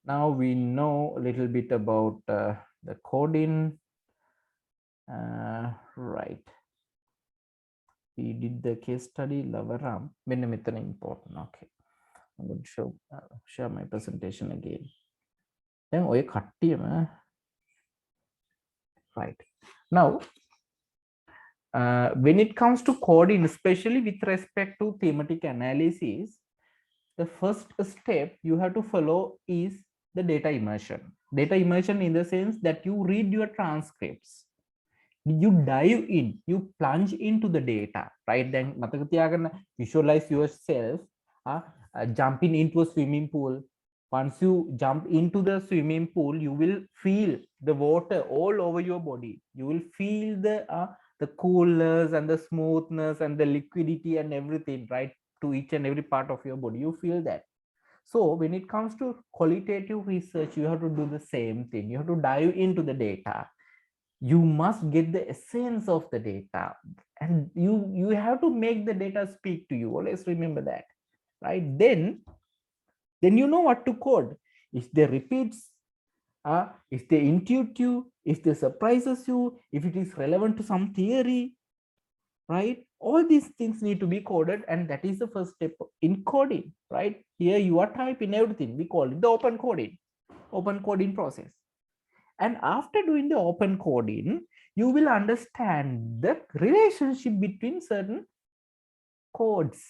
Now we know a little bit about the coding. Right. We did the case study, Lavaram. Important. Okay. I'm going to share my presentation again. Then we cut right. Now, when it comes to coding, especially with respect to thematic analysis, the first step you have to follow is the data immersion. Data immersion in the sense that you read your transcripts, you dive in, you plunge into the data, right? Then visualize yourself jumping into a swimming pool. Once you jump into the swimming pool, you will feel the water all over your body. You will feel the coolness and the smoothness and the liquidity and everything, right? To each and every part of your body, you feel that. So when it comes to qualitative research, you have to do the same thing. You have to dive into the data. You must get the essence of the data, and you have to make the data speak to you. Always remember that, right? Then you know what to code. If they repeats, if they intuitive, if they surprises you, if it is relevant to some theory, right? All these things need to be coded, and that is the first step in coding, right? Here you are typing everything. We call it the open coding process. And after doing the open coding, you will understand the relationship between certain codes.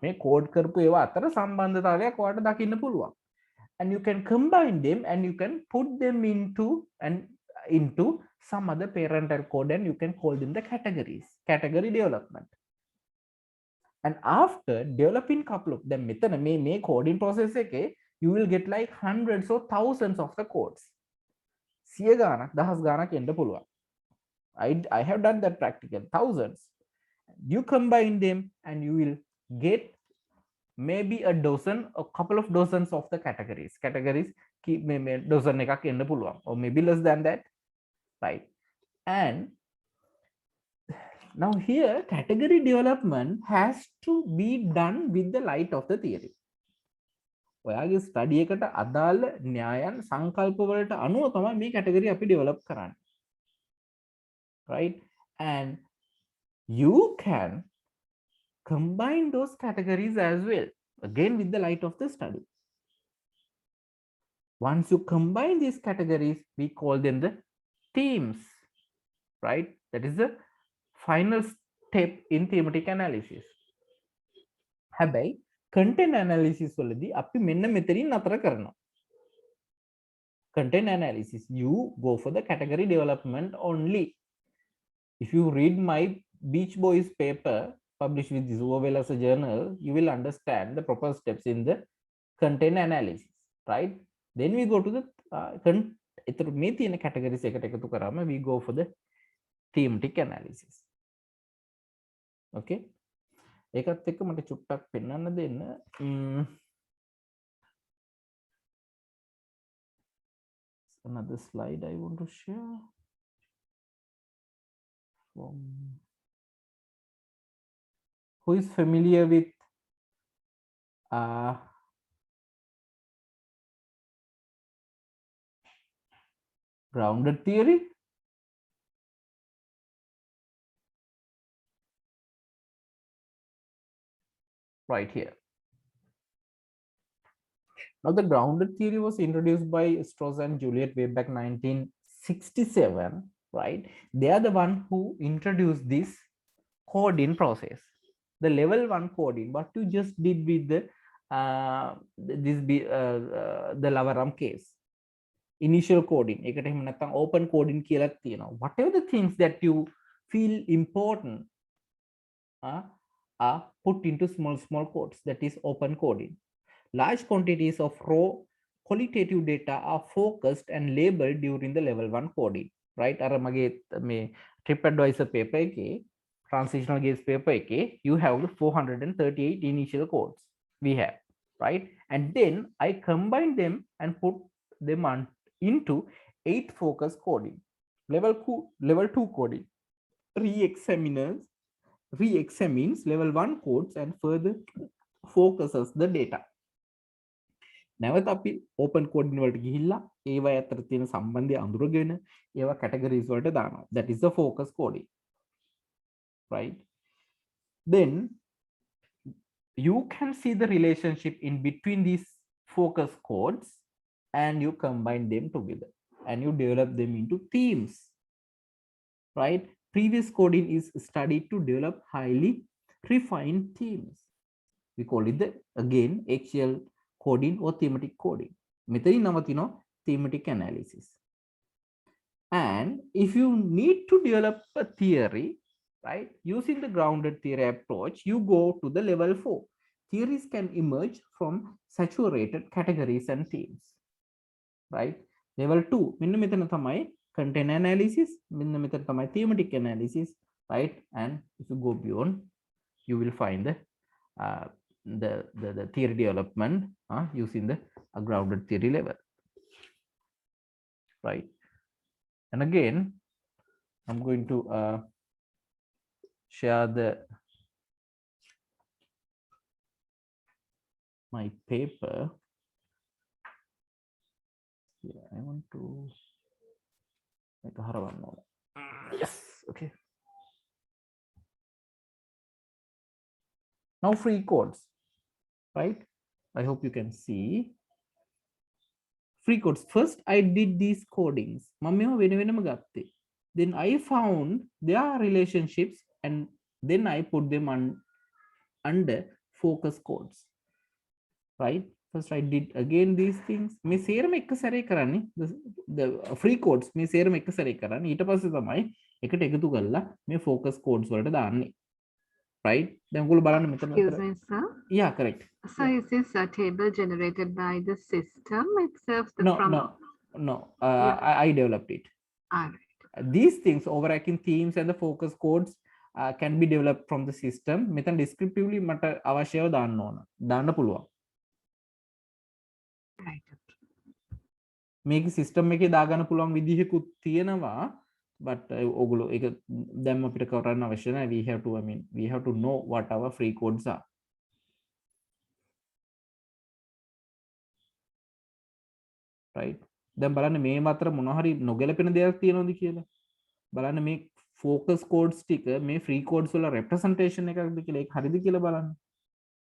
මේ code කරපු ඒවා අතර සම්බන්ධතාවයක් ඔයාලට දකින්න පුළුවන්. And you can combine them and you can put them into some other parental code, and you can call them the category development. And after developing couple of them, මෙතන මේ coding process එකේ you will get like hundreds or thousands of the codes. සිය ගානක් දහස් ගානක් එන්න පුළුවන්. I have done that practical, thousands. You combine them and you will get maybe a couple of dozens of the categories dozen එකක් එන්න පුළුවන්, or maybe less than that, right? And now here category development has to be done with the light of the theory. ඔයාගේ study එකට අදාළ න්‍යායන් සංකල්ප වලට අනුව තමයි මේ category අපි develop කරන්නේ, right? And you can combine those categories as well, again with the light of the study. Once you combine these categories, we call them the themes, right? That is the final step in thematic analysis. හැබැයි content analysis වලදී අපි මෙන්න මෙතනින් නතර කරනවා. Content analysis, you go for the category development only. If you read my Beach Boys paper published with this Orwell as a journal, you will understand the proper steps in the content analysis, right? Then we go to the මේ තියෙන categories එකට එකතු කරාම we go for the thematic analysis. Okay, ඒකත් එක්ක මට චුට්ටක් පෙන්වන්න දෙන්න. Another slide I want to share. Who is familiar with grounded theory? right here. Now, the grounded theory was introduced by Strauss and Juliet way back 1967, right? They are the one who introduced this coding process, the level 1 coding. What you just did with the the Lavaram case, initial coding, open coding, whatever the things that you feel important are put into small codes, that is open coding. Large quantities of raw qualitative data are focused and labeled during the level 1 coding, right? TripAdvisor paper, transitional gaze paper, you have 438 initial codes we have, right? And then I combine them and put them on into 8 focus coding, level 2 coding, re-examines level 1 codes and further focuses the data. නැවත අපි open coding වලට ගිහිල්ලා ඒවා අතර තියෙන සම්බන්ධය අඳුරගෙන ඒවා categories වලට දානවා. That is the focus coding, right? Then you can see the relationship in between these focus codes and you combine them together and you develop them into themes, right? Previous coding is studied to develop highly refined themes. We call it the, again, axial coding or thematic coding. Method namatino thematic analysis. And if you need to develop a theory, right, using the grounded theory approach, you go to the level 4. Theories can emerge from saturated categories and themes, right? Level 2, minna metana thamai content analysis, minna metana thamai thematic analysis, right? And if you go beyond, you will find the theory development using the grounded theory level, right? And again, I'm going to share my paper. Yeah, I want to make a haravan. Yes, okay. Now free codes, right? I hope you can see free codes. First I did these codings, then I found their relationships and then I put them under focus codes, right? First I did again these things. Me serum එක සැරේ කරන්නේ the free codes me serum එක සැරේ කරන්නේ ඊට පස්සේ තමයි එකට එකතු කරලා මේ focus codes වලට දාන්නේ, right? දැන් ඔයගොල්ලෝ බලන්න මෙතන. Excuse me, sir. Yeah, correct. So is this a table generated by the system itself? No, I developed it. All right. These things, overarching themes and the focus codes can be developed from the system. මෙතන descriptively මට අවශ්‍යව දාන්න ඕන. දාන්න පුළුවන්. Right. මේක system එකේ දාගන්න පුළුවන් විදිහකුත් තියෙනවා. But ඔගොල්ලෝ ඒක දැන් අපිට කරන්න අවශ්‍ය නැහැ. We have to know what our free codes are. Right? දැන් බලන්න මේ අතර මොන හරි නොගැලපෙන දෙයක් තියෙනවද කියලා. බලන්න මේ focus codes ටික මේ free codes වල representation එකක්ද කියලා ඒක හරිද කියලා බලන්න.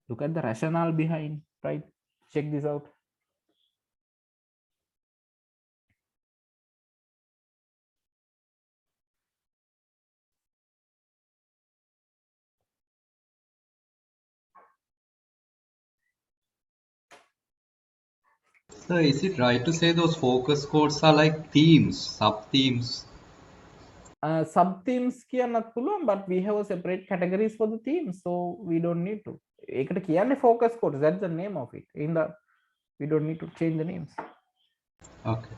Look at the rationale behind, right? Check this out. So is it right to say those focus codes are like themes, sub-themes? Sub-themes කියන්නත් පුළුවන්, but we have a separate categories for the themes, so we don't need to. ඒකට කියන්නේ focus codes, that's the name of it. We don't need to change the names. Okay.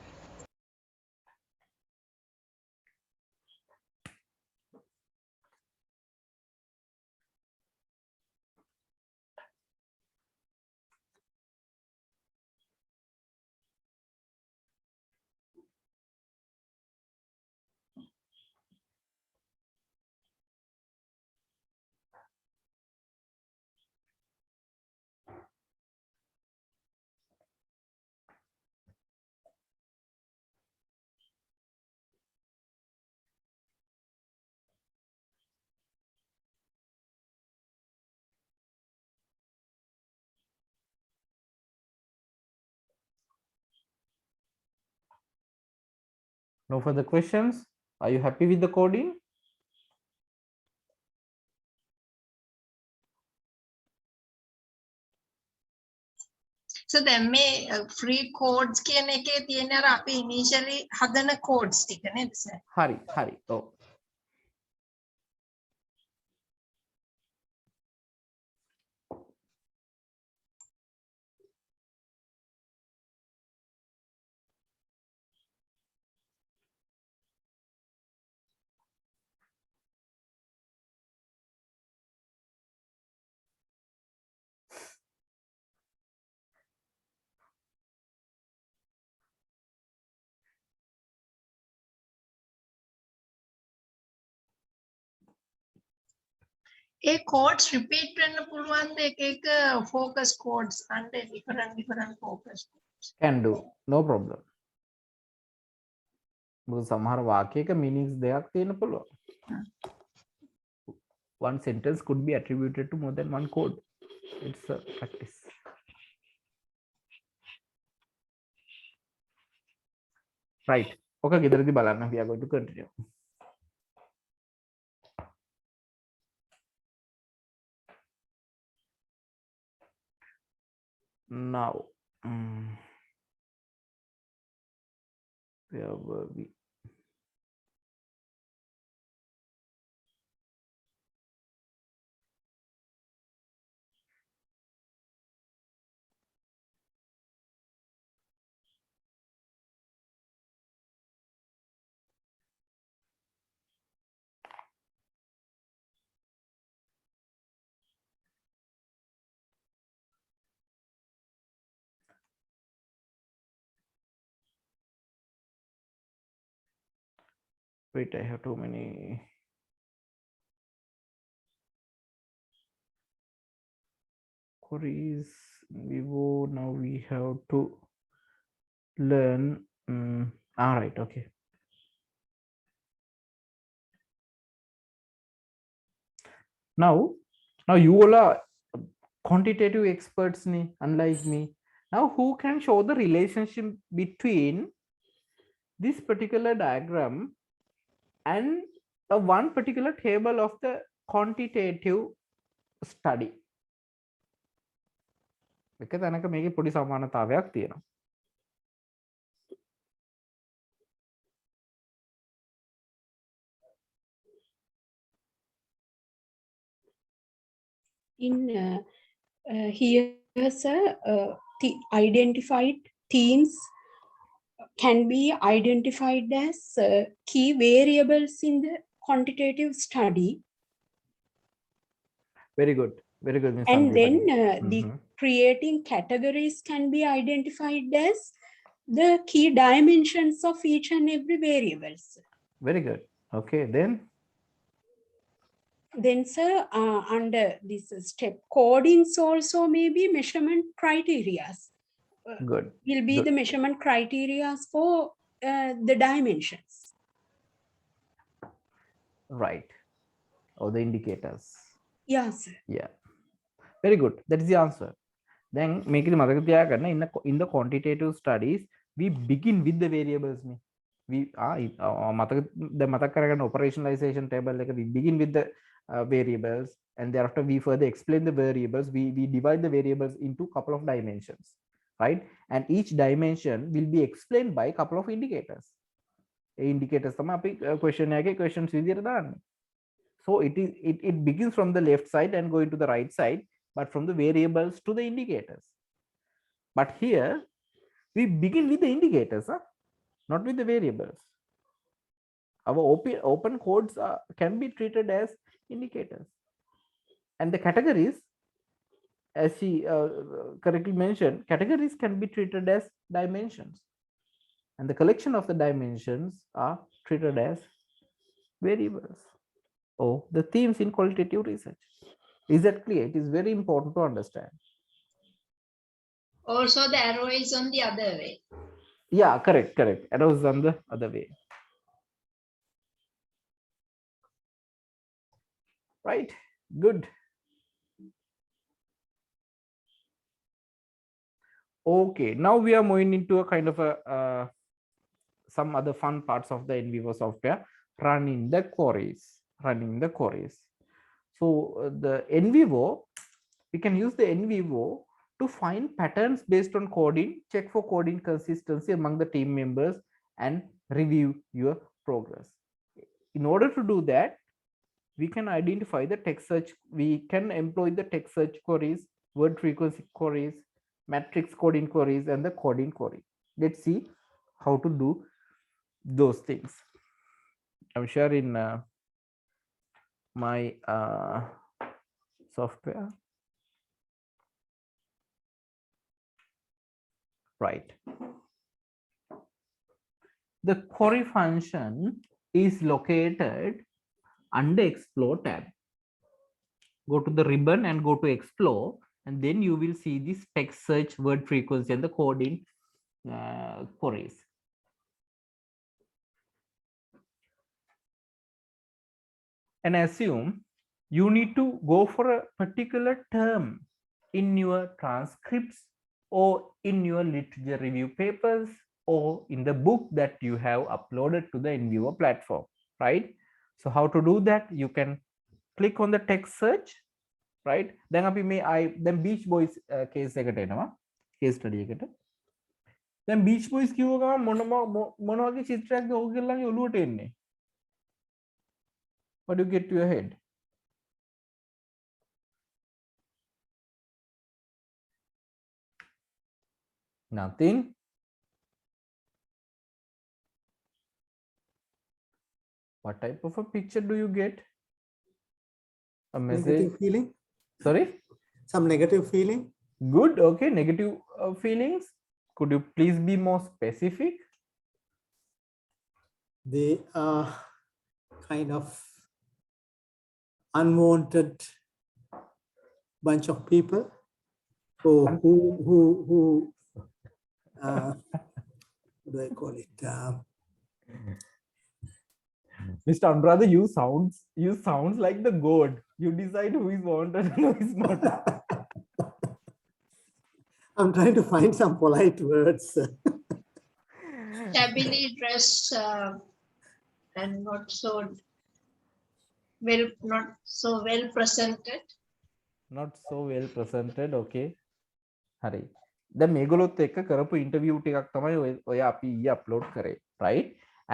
No further questions. Are you happy with the coding? So දැන් මේ free codes කියන එකේ තියෙන අර අපි initially හදන codes ටික නේද sir? Hari. Oh. ඒ codes repeat වෙන්න පුළුවන් ද එක එක focus codes and different focus codes. Can do. No problem. සමහර වාක්‍යයක meanings දෙකක් තියෙන්න පුළුවන්. One sentence could be attributed to more than one code. It's a practice. Right. Okay, ගෙදරදී බලන්න. We are going to continue. Now, where were we? Wait, I have too many. Queries. NVivo. Now we have to learn. All right. Okay. Now you all are quantitative experts, unlike me. Now, who can show the relationship between this particular diagram and one particular table of the quantitative study? Because I make a podi samanathawayak thiyena. In here, sir, the identified themes can be identified as key variables in the quantitative study. Very good. Very good. Ms. And Sandhya. then the creating categories can be identified as the key dimensions of each and every variables. Very good. Okay, Then, sir, under this step, codings also may be measurement criteria. Good. Will be the measurement criteria for the dimensions. Right. Or the indicators. Yes. Yeah. Very good. That is the answer. Then make it in the quantitative studies, we begin with the variables. We the operationalization table, like we begin with the variables, and thereafter we further explain the variables. We divide the variables into a couple of dimensions, right? And each dimension will be explained by a couple of indicators. Indicators questions. So it begins from the left side and going to the right side, but from the variables to the indicators. But here we begin with the indicators, not with the variables. Our open codes can be treated as indicators, and the categories, as she correctly mentioned, categories can be treated as dimensions, and the collection of the dimensions are treated as variables. Oh, the themes in qualitative research. Is that clear? It is very important to understand. Also, the arrow is on the other way. Yeah, correct. Arrow is on the other way. Right. Good. Okay. Now we are moving into a kind of a some other fun parts of the NVivo software running the queries. So the NVivo, we can use the NVivo to find patterns based on coding, check for coding consistency among the team members, and review your progress. In order to do that, we can identify the text search. We can employ the text search queries, word frequency queries, matrix coding queries, and the coding query. Let's see how to do those things. I'm sharing my software. Right. The query function is located under Explore tab. Go to the ribbon and go to Explore, and then you will see this text search, word frequency, and the coding queries. And assume you need to go for a particular term in your transcripts or in your literature review papers or in the book that you have uploaded to the NVivo platform, right? So how to do that? You can click on the text search, right? Then then Beach Boys case case study eකට. Then Beach Boys කිව්ව ගමන් මොන වගේ චිත්‍රයක්ද ඔයගොල්ලන්ගේ ඔළුවට එන්නේ? What do you get to your head? Nothing. What type of a picture do you get? A message? Negative feeling. Sorry? Some negative feeling. Good. Okay. Negative feelings. Could you please be more specific? They are kind of unwanted bunch of people who what do I call it? Mr. Anuradha, you sounds like the god. You decide who is wanted and who is not. I'm trying to find some polite words. Shabbily dressed and not so well presented. Not so well presented. Okay. Hari. දැන් මේගොල්ලොත් එක්ක කරපු interview ටිකක් තමයි ඔය අපි ඊයේ upload කරේ, right?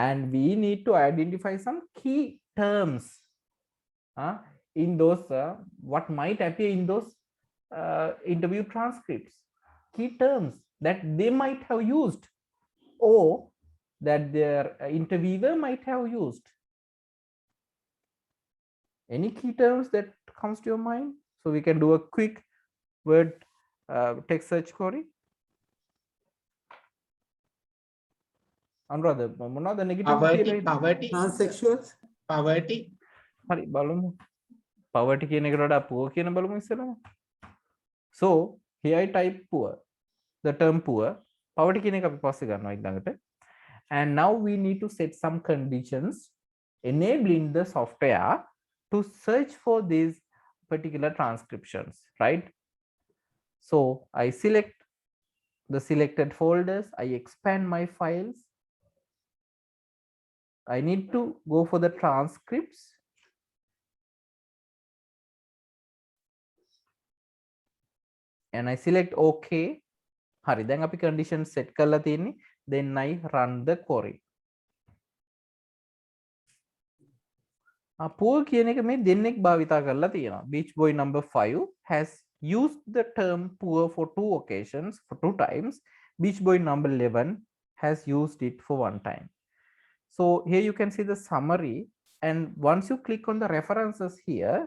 And we need to identify some key terms in those what might appear in those interview transcripts. Key terms that they might have used or that their interviewer might have used. Any key terms that comes to your mind? So we can do a quick word text search query. Anuradha, මොනවද negative poverty transsexuals poverty හරි බලමු poverty කියන එකට වඩා poor කියන බලමු ඉස්සෙල්ලාම. So here I type poor, the term poor. Poverty කියන එක අපි පස්සේ ගන්නවා ඊළඟට. And now we need to set some conditions enabling the software to search for these particular transcriptions, right? So I select the selected folders, I expand my files. I need to go for the transcripts. And I select OK. Hari, දැන් අපි condition set කරලා තියෙන්නේ. Then I run the query. Poor කියන එක මේ දෙන්නෙක් භාවිතා කරලා තියෙනවා. Beach boy number 5 has used the term poor for 2 occasions, for 2 times. Beach boy number 11 has used it for 1 time. So here you can see the summary, and once you click on the references here,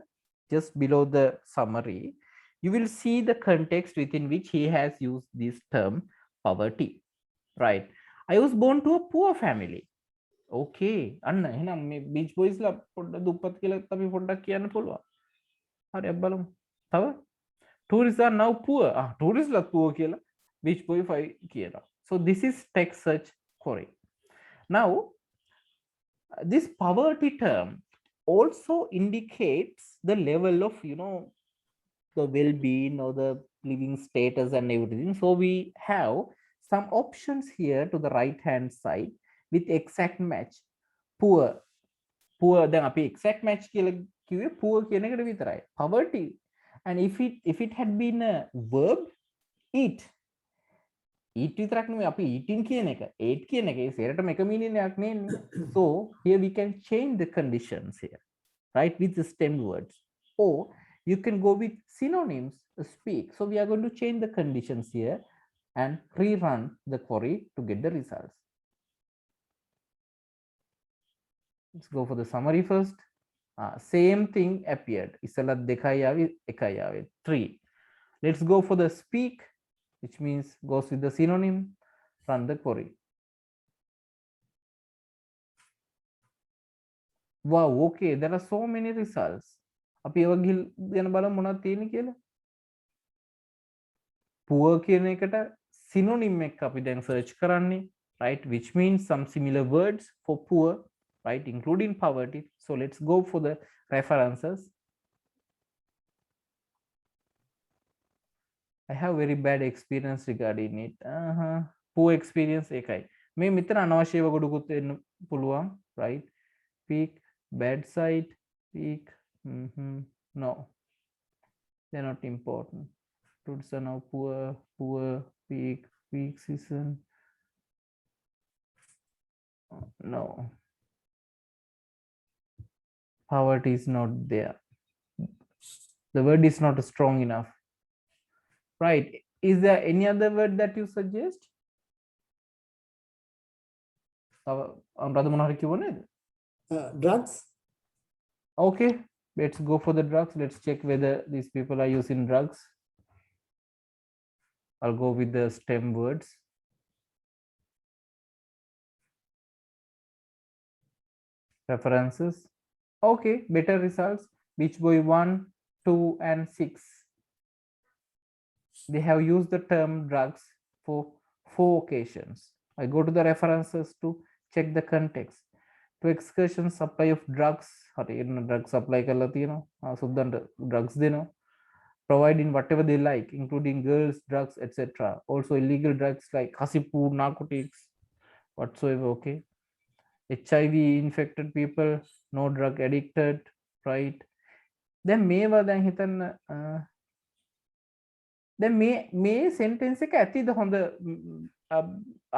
just below the summary, you will see the context within which he has used this term poverty, right? I was born to a poor family. Okay, අන්න එහෙනම් මේ beach boys ලා පොඩ්ඩක් දුප්පත් කියලා අපි පොඩ්ඩක් කියන්න පුළුවන්. හරි අපි බලමු. තව tourists are now poor. Tourists ලා poor කියලා beach boy 5 කියනවා. So this is text search query. Now this poverty term also indicates the level of the well-being or the living status and everything. So we have some options here to the right hand side with exact match. Poor then අපි exact match කියලා කිව්වේ poor කියන එකට විතරයි. Poverty. And if it had been a verb, eat විතරක් නෙමෙයි අපි eating කියන එක ate කියන එක ඒ සේරටම එක meaning එකක් නෙන්නේ. So here we can change the conditions here, right, with the stem words, or you can go with synonyms, speak. So we are going to change the conditions here and rerun the query to get the results. Let's go for the summary first. Same thing appeared. Isala dekai aave ekai aave 3. Let's go for the speak, which means goes with the synonym. Run the query. Wow, okay, there are so many results. අපි ඒව ගැන බලමු මොනවද තියෙන්නේ කියලා. Poor කියන එකට synonym එක අපි දැන් search කරන්නේ, right, which means some similar words for poor, right, including poverty. So let's go for the references. I have very bad experience regarding it. Poor experience එකයි. මේ මෙතන අනවශ්‍ය ඒවා ගොඩකුත් වෙන්න පුළුවන්, right? Peak, bad side, peak. No, they're not important. Students are now poor, peak season. No, poverty is not there. The word is not strong enough, right? Is there any other word that you suggest? Drugs. Okay, let's go for the drugs. Let's check whether these people are using drugs. I'll go with the stem words. References. Okay, better results. Beach Boy 1, 2, and 6. They have used the term drugs for 4 occasions. I go to the references to check the context. To excursion supply of drugs, drugs supply drugs providing whatever they like, including girls, drugs, etc. Also illegal drugs like hasipu, narcotics, whatsoever. Okay, HIV infected people, no drug addicted, right? Then මේවා දැන් හිතන්න දැන් මේ sentence එක ඇතිද හොඳ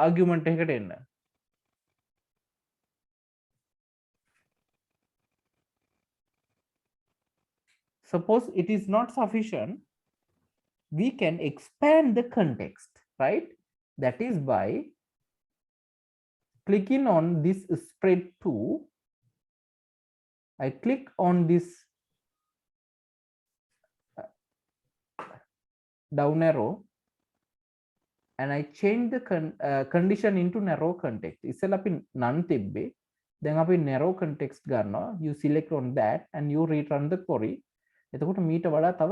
argument එකකට එන්න? Suppose it is not sufficient, we can expand the context, right? That is by clicking on this spread to. I click on this down arrow and I change the condition into narrow context. ඉස්සෙල්ලා අපි none තිබ්බේ. දැන් අපි narrow context ගන්නවා. You select on that and you rerun the query. එතකොට මීට වඩා තව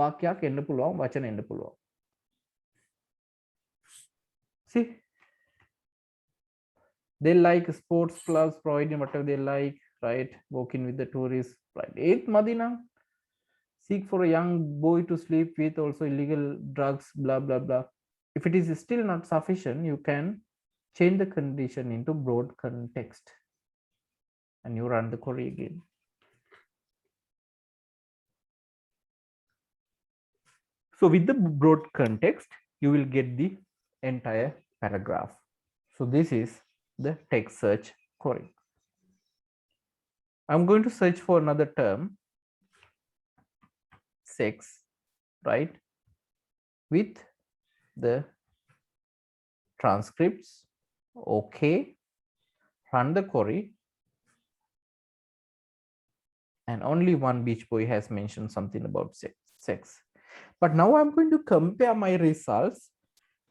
වාක්‍යයක් එන්න පුළුවන්, වචන එන්න පුළුවන්. See, they like sports clubs providing whatever they like, right? Walking with the tourists, right? 8th Madina. Seek for a young boy to sleep with, also illegal drugs, blah blah blah. If it is still not sufficient, you can change the condition into broad context and you run the query again. So with the broad context, you will get the entire paragraph. So this is the text search query. I'm going to search for another term, sex, right? With the transcripts. Okay, run the query. And only one beach boy has mentioned something about sex. But now I'm going to compare my results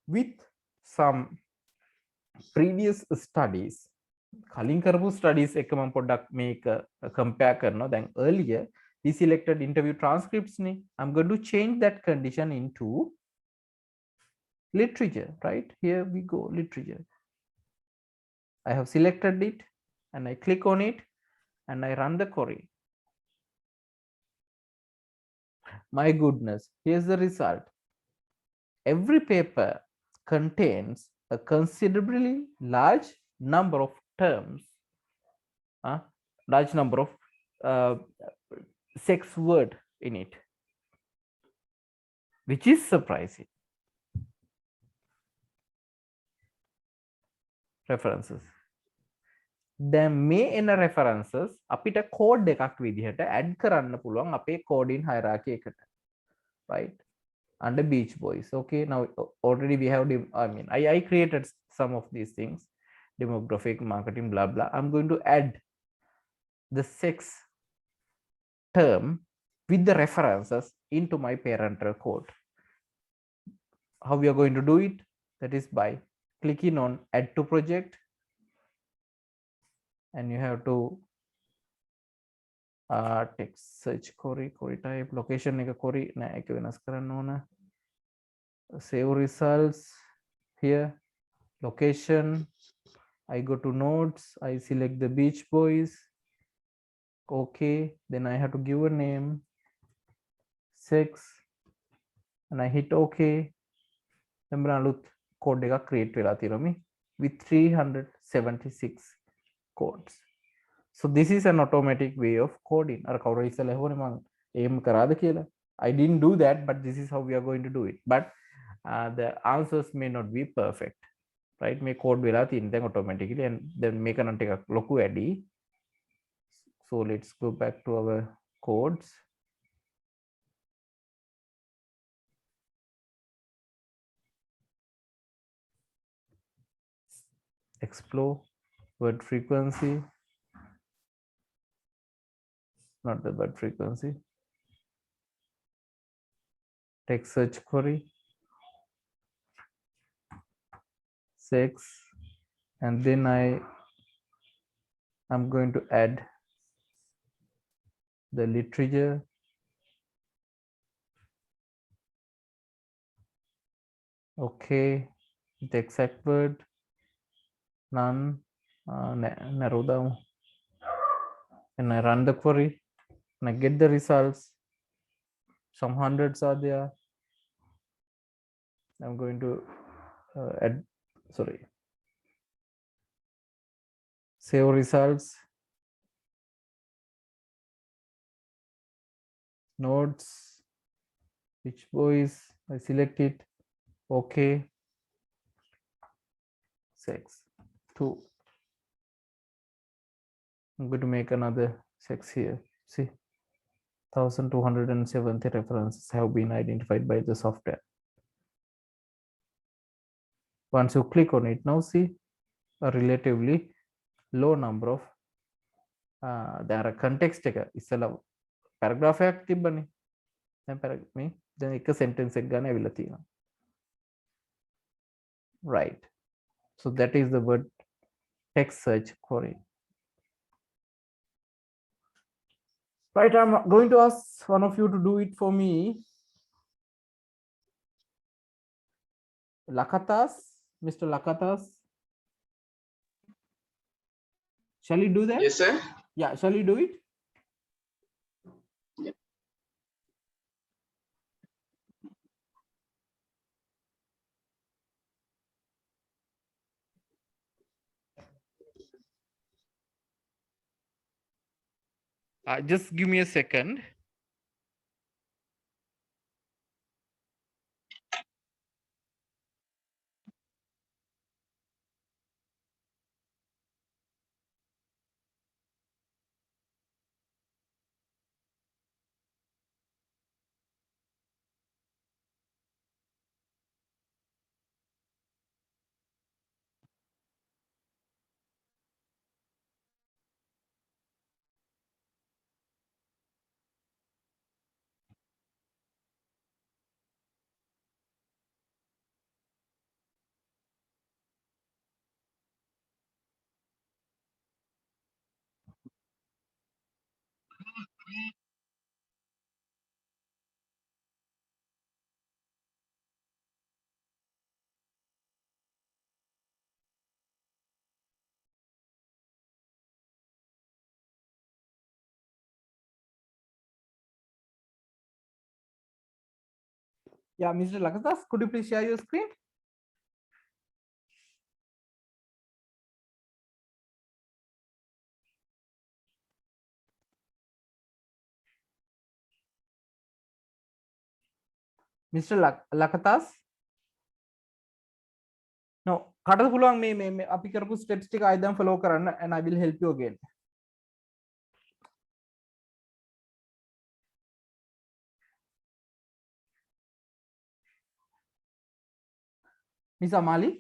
with some previous studies. කලින් කරපු studies එක මම පොඩ්ඩක් මේක compare කරනවා. දැන් earlier we selected interview transcripts නේ. I'm going to change that condition into literature, right? Here we go, literature. I have selected it and I click on it and I run the query. My goodness, here's the result. Every paper contains a considerably large number of terms, large number of sex word in it, which is surprising. References. දැන් මේ එන references අපිට code එකක් විදිහට add කරන්න පුළුවන් අපේ coding hierarchy එකට, right? Under Beach Boys. Okay, now already we have, I created some of these things, demographic, marketing, blah blah. I'm going to add the sex term with the references into my parental code. How we are going to do it? That is by clicking on add to project, and you have to text search query type, location එක query නෑ ඒක වෙනස් කරන්න ඕන. Save results here, location, I go to nodes, I select the Beach Boys. Okay, then I have to give a name, sex, and I hit OK. Then අලුත් code එකක් create වෙලා තියෙනවා with 376 codes. So this is an automatic way of coding. අර කවුරු ඉස්සෙල්ලා හොනේ මම aim කරාද කියලා. I didn't do that, but this is how we are going to do it. But the answers may not be perfect, right? මේ code වෙලා තියෙන දැන් automatically, and then මේක නම් ටිකක් ලොකු වැඩි. So let's go back to our codes. Explore word frequency, not the word frequency. Text search query, sex, and then I'm going to add the literature, okay, the exact word, none, narrow down, and I run the query and I get the results. Some hundreds are there. I'm going to save results, nodes, Beach Boys, I select it, okay, sex 2. I'm going to make another sex here. See, 1270 references have been identified by the software. Once you click on it, now see a relatively low number of there are context එක ඉස්සලා paragraph එකක් තිබ්බනේ. දැන් එක sentence එක ගන්න ඇවිල්ලා තියෙනවා. Right. So that is the word text search query. Right, I'm going to ask one of you to do it for me. Lakatas, Mr. Lakatas. Shall you do that? Yes, sir. Yeah, shall you do it? Yep. Just give me a second. Yeah, Mr. Lakatas, could you please share your screen? Mr. Lakatas? No, කටද පුළුවන් මේ අපි කරපු steps ටික ආයෙත් follow කරන්න and I will help you again. Miss Amali?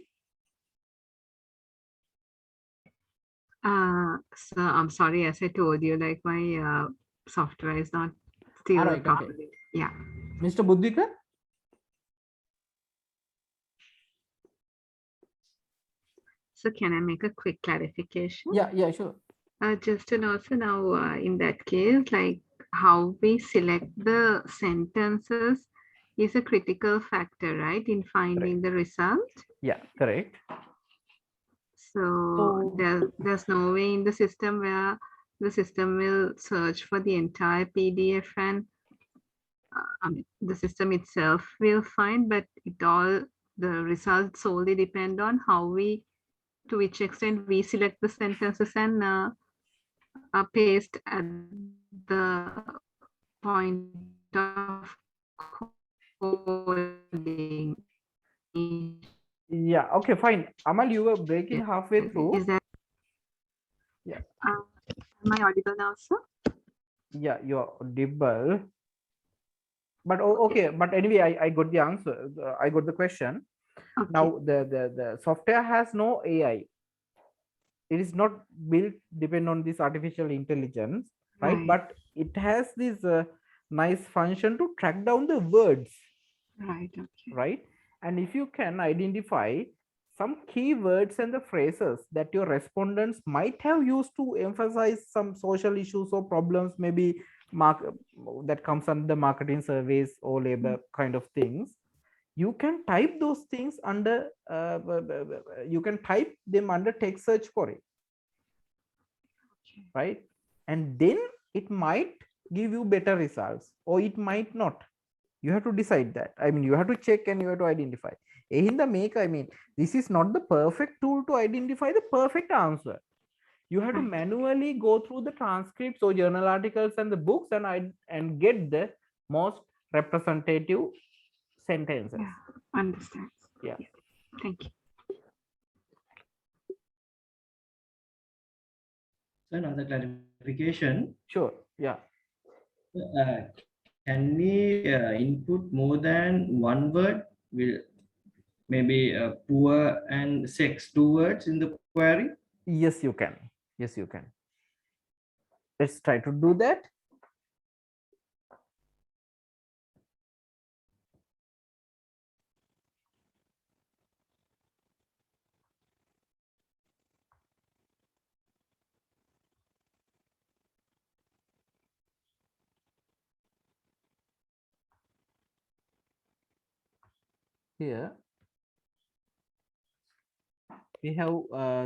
So I'm sorry, as I told you, like my software is not still Alright, properly. okay. Yeah. Mr. Buddhika? So can I make a quick clarification? Yeah, sure. Just to know, so now in that case, like how we select the sentences is a critical factor, right, in finding the result. Yeah, correct. So there's no way in the system where the system will search for the entire PDF and I mean, the system itself will find, but the results solely depend on to which extent we select the sentences and paste at the point of coding. Yeah, okay, fine. Amal, you were breaking halfway through. Is that? Yeah. Am I audible now, sir? Yeah, you're audible. But okay, but anyway, I got the answer. I got the question. Okay. Now the software has no AI. It is not built depend on this artificial intelligence, right? But it has this nice function to track down the words. Right. Okay. Right. And if you can identify some keywords and the phrases that your respondents might have used to emphasize some social issues or problems, maybe that comes under the marketing surveys or labor kind of things, you can type those things under you can type them under text search for it, right? And then it might give you better results or it might not. You have to decide that. I mean, you have to check and you have to identify. I mean, this is not the perfect tool to identify the perfect answer. You have to manually go through the transcripts or journal articles and the books and get the most representative sentences. Yeah, understand. Yeah. Thank you. So another clarification. Sure. Yeah. Can we input more than one word? Will maybe poor and sex, 2 words in the query? Yes, you can. Yes, you can. Let's try to do that. Here we have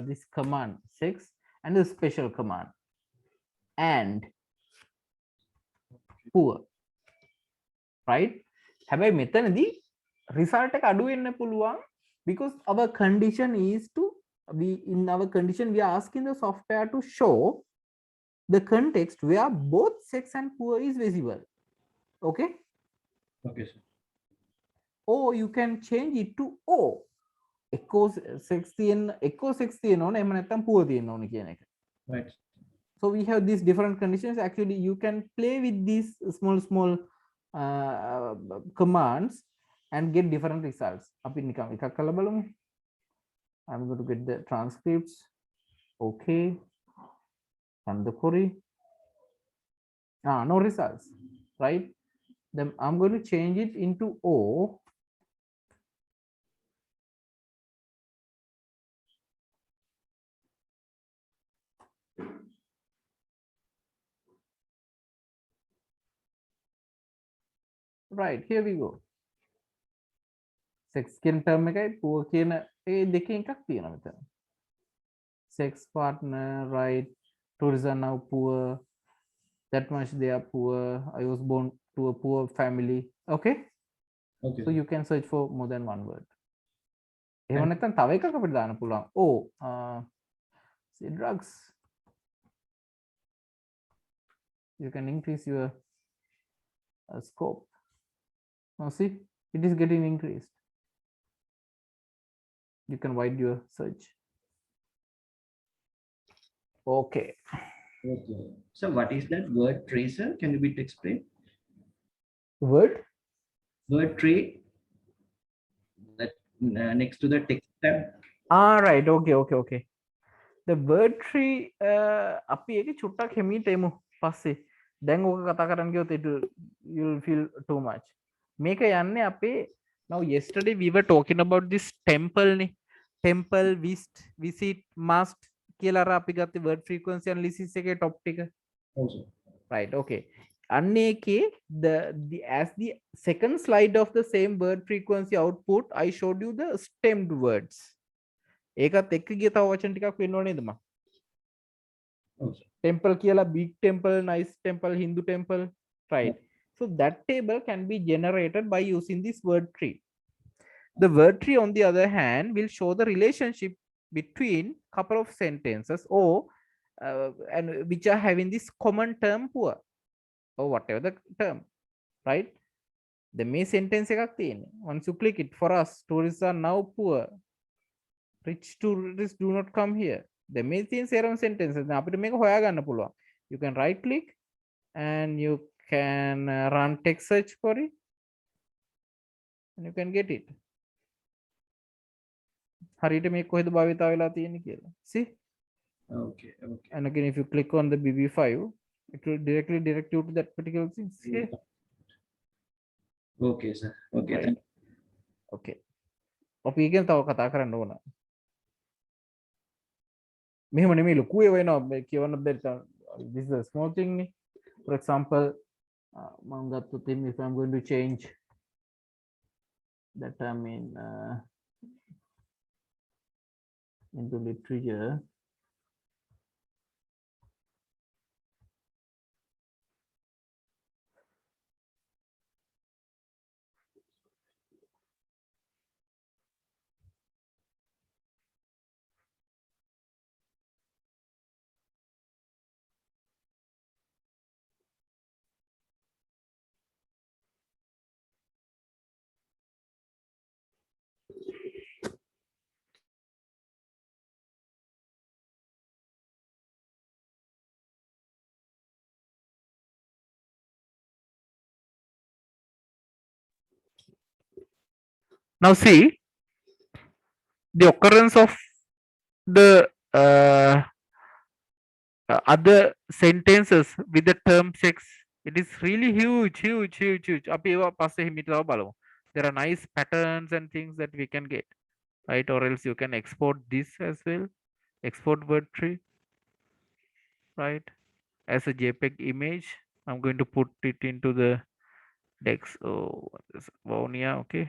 this command 6 and the special command and poor, right? හැබැයි මෙතනදී result එක අඩු වෙන්න පුළුවන් because our condition is to in our condition we are asking the software to show the context where both sex and poor is visible. Okay. Okay, sir. Or you can change it to O. Echo 16 තියෙනවනේ එහෙම නැත්නම් poor තියෙන්න ඕනේ කියන එක. Right. So we have these different conditions. Actually, you can play with these small commands and get different results. අපි නිකන් එකක් කරලා බලමු. I'm going to get the transcripts. Okay. And the query. No results, right? Then I'm going to change it into O. Right, here we go. Sex කියන term එකයි poor කියන ඒ දෙකෙන් එකක් තියෙනවා මෙතන. Sex partner, right? Tourism now poor. That much they are poor. I was born to a poor family. Okay. Okay. So you can search for more than one word. එහෙම නැත්නම් තව එකක් අපිට දාන්න පුළුවන්. Oh, say drugs. You can increase your scope. Now see, It is getting increased. You can write your search. Okay. Okay. So what is that word tracer? Can you bit explain? Word? Word tree. That next to the text tab. Right. Okay. The word tree අපි ඒක චුට්ටක් හිමීට එමු පස්සේ දැන් ඕක කතා කරන්න ගියොත් you'll feel too much මේක යන්නේ අපේ now yesterday we were talking about this temple නේ temple visit must කියලා අර අපි ගත්තේ word frequency analysis එකේ topic එක right okay අන්න ඒකේ the as the second slide of the same word frequency output I showed you the stemmed words ඒකත් එක්ක ගිය තව වචන ටිකක් වෙන්න ඕනේද මම temple කියලා big temple nice temple Hindu temple right so that table can be generated by using this word tree the word tree on the other hand will show the relationship between couple of sentences or and which are having this common term poor or whatever the term right the main sentence එකක් තියෙන්නේ once you click it for us tourists are now poor rich tourists do not come here the main thing serum sentences අපිට මේක හොයාගන්න පුළුවන් you can right click and you can run text search for it and you can get it හරියට මේක කොහෙද භාවිතා වෙලා තියෙන්නේ කියලා see okay and again if you click on the bb5 it will directly direct you to that particular thing see okay sir okay right. Okay අපි ඉගෙන තව කතා කරන්න ඕන මෙහෙම නෙමෙයි ලොකු ඒවා එනවා කියවන්න බැරි this is a small thing නේ for example මම ගත්තොත් if I'm going to change that term into literature now see the occurrence of the other sentences with the term sex it is really huge අපි ඒවා පස්සේ හිමිට තව බලමු there are nice patterns and things that we can get right or else you can export this as well export word tree right as a jpeg image I'm going to put it into the dex this Vonia okay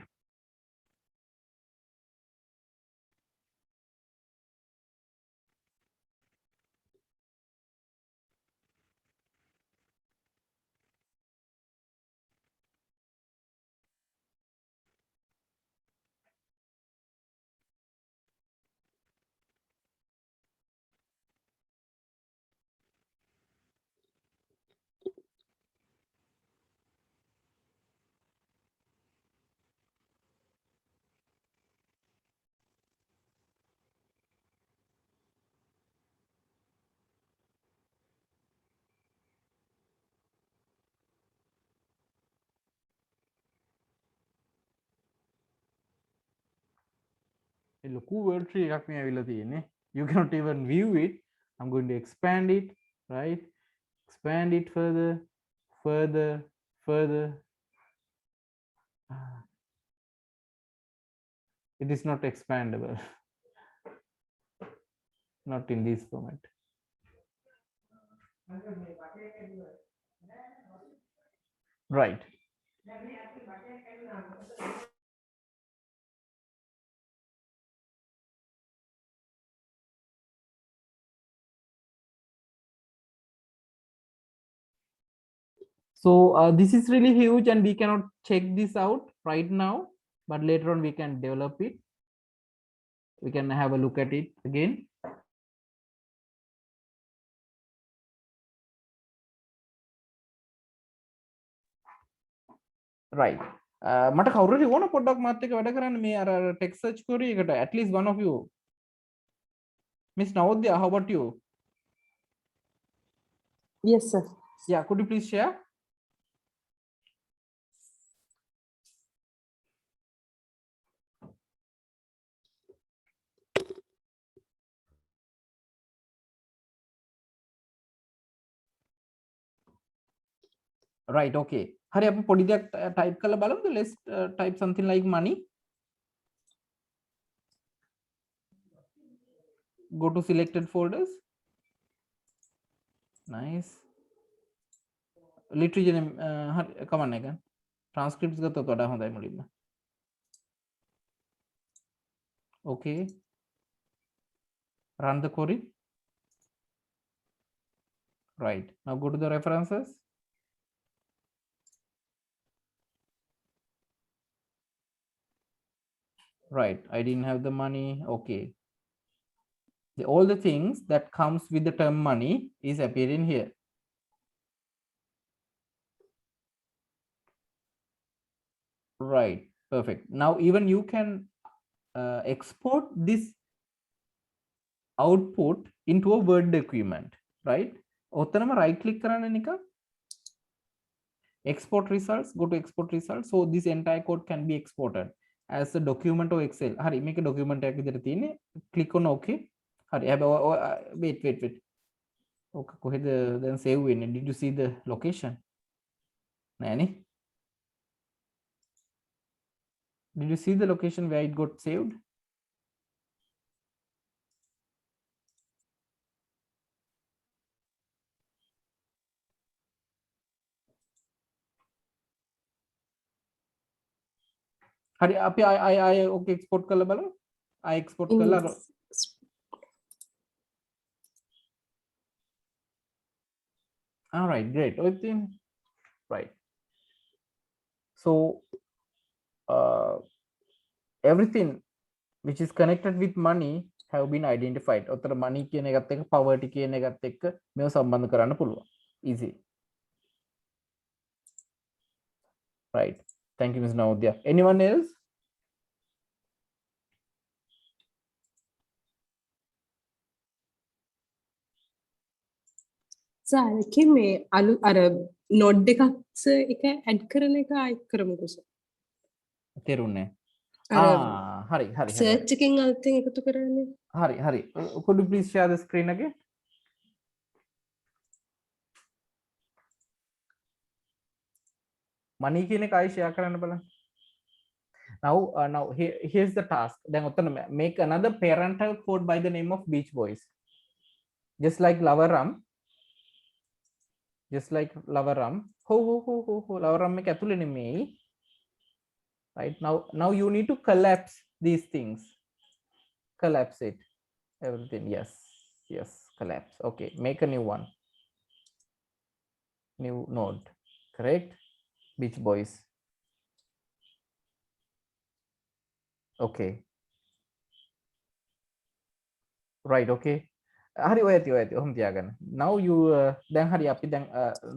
ලොකු word tree එකක් මේ ඇවිල්ලා තියෙන්නේ you cannot even view it I'm going to expand it right expand it further it is not expandable not in this format right so this is really huge and we cannot check this out right now but later on we can develop it we can have a look at it again right මට කවුරුරි ඕන පොඩ්ඩක් මාත් එක්ක වැඩ කරන්න මේ අර text search query එකට at least one of you. Miss Navodya, how about you? Yes, sir. Yeah, could you please share? Right, okay. හරි අපි පොඩි දෙයක් type කරලා බලමුද? Let's type something like money. Go to selected folders. Nice. Literature name හරි කමන්න එක. Transcripts ගත්තොත් වඩා හොඳයි මුලින්ම. Okay. Run the query. Right. Now go to the references. Right. I didn't have the money. Okay. All the things that comes with the term money is appearing here. Right. Perfect. Now even you can export this output into a Word document, right? ඔතනම right click කරන්න නිකන් export results, go to export results. So this entire code can be exported as a document or Excel. හරි මේක document එකක් විදිහට තියෙන්නේ. Click on OK. හරි wait. Okay, කොහෙද දැන් save වෙන්නේ? Did you see the location? නෑනේ. Did you see the location where it got saved? හරි අපි I okay export කරලා බලමු. I export කරලා all right, great. Right. So everything which is connected with money have been identified. ඔතන money කියන එකත් එක්ක poverty කියන එකත් එක්ක මේව සම්බන්ධ කරන්න පුළුවන්. Easy. Right. Thank you, Ms. Navodya. Anyone else? සාරකේ මේ අලු අර නෝඩ් එකක් එක ඇඩ් කරන එක ආයි කරමුකෝ සර්. තේරුන්නේ. හරි. සර්ච් එකෙන් අලුතෙන් එකතු කරන්නේ. හරි. Could you please share the screen again? money කියන එක ආයි share කරන්න බලන්න. Now here's the task. Then make another parental code by the name of Beach Boys. Just like Lavaram. Ho Lavaram make ඇතුළේ නෙමෙයි. Right now you need to collapse these things. Collapse it. Everything. Yes. Collapse. Okay. Make a new one. New node. Correct. Beach Boys. Okay. Right. Okay. හරි ඔය ඇති ඔහොම තියාගන්න. Now you දැන් හරි අපි දැන්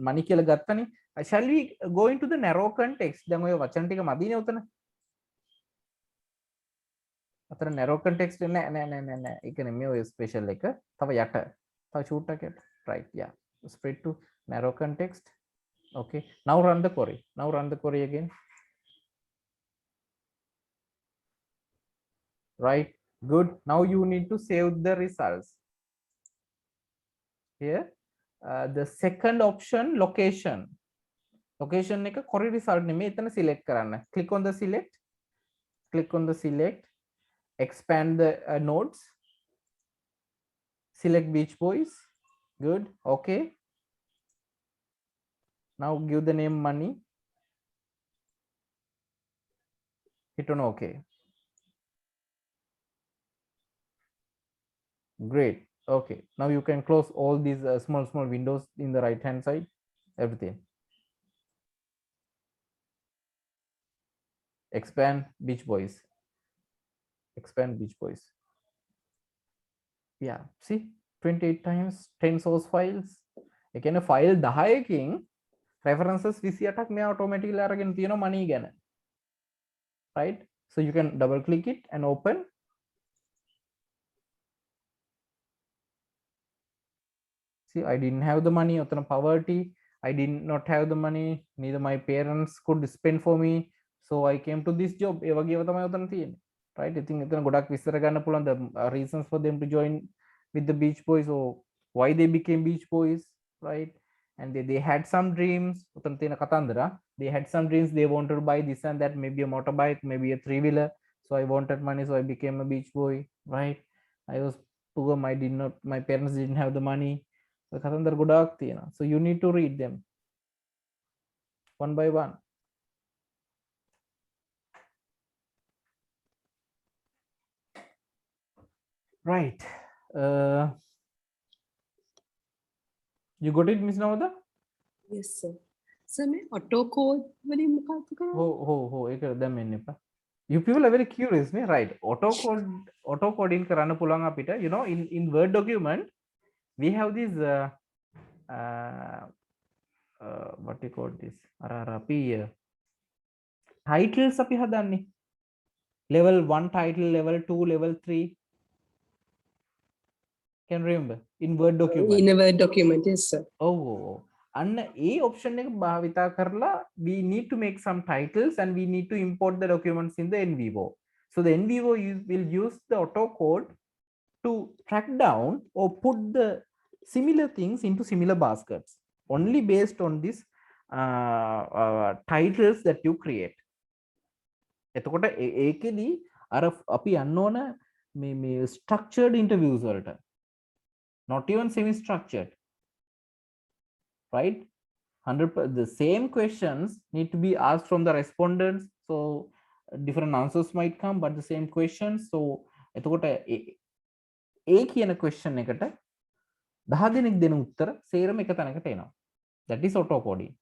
money කියලා ගත්තනේ. Shall we go into the narrow context? දැන් ඔය වචන ටික මදිනේ උතන. අතන narrow context නෑ. ඒක නෙමෙයි ඔය special එක. තව යට. තව shoot එකක් යට. Right. Yeah. Spread to narrow context. Okay. Now run the query again. Right. Good. Now you need to save the results. Here the second option, location එක query result නෙමෙයි එතන select කරන්න. Click on the select, expand the nodes, select Beach Boys. Good. Okay. Now give the name money, hit on OK. Great. Okay, now you can close all these small windows in the right hand side. Everything. Expand Beach Boys. Yeah, see 28 times 10 source files. Again a file 10කින් references 28ක් මෙයා automatically අරගෙන තියෙනවා money ගැන. right? So you can double click it and open. See, I didn't have the money, poverty. I did not have the money, neither my parents could spend for me. So I came to this job. Right? I think the reasons for them to join with the Beach Boys, or why they became Beach Boys, right? And they had some dreams. They had some dreams. They wanted to buy this and that, maybe a motorbike, maybe a three-wheeler. So I wanted money, so I became a Beach Boy, right? I was poor. My parents didn't have the money. So you need to read them one by one. Right. You got it, Miss Navada? Yes, sir. Sir, me auto code You people are very curious, right? Auto code in karana pulanga pita. You know, in Word document, we have this what do you call this? Titles api hadanni. Level 1 title, level 2, level 3. Can remember in Word document. in a Word document, yes, sir. Oh, and a option bhavita karla, we need to make some titles and we need to import the documents in the NVivo. So the NVivo will use the auto code to track down or put the similar things into similar baskets only based on this titles that you create. එතකොට ඒකෙදි අර අපි යන්න ඕන මේ structured interviews වලට, not even semi structured, right? 100 the same questions need to be asked from the respondents, so different answers might come but the same questions. So එතකොට A කියන question එකට 10 දෙනෙක් දෙන උත්තර සේරම එක තැනකට එනවා. That is auto coding.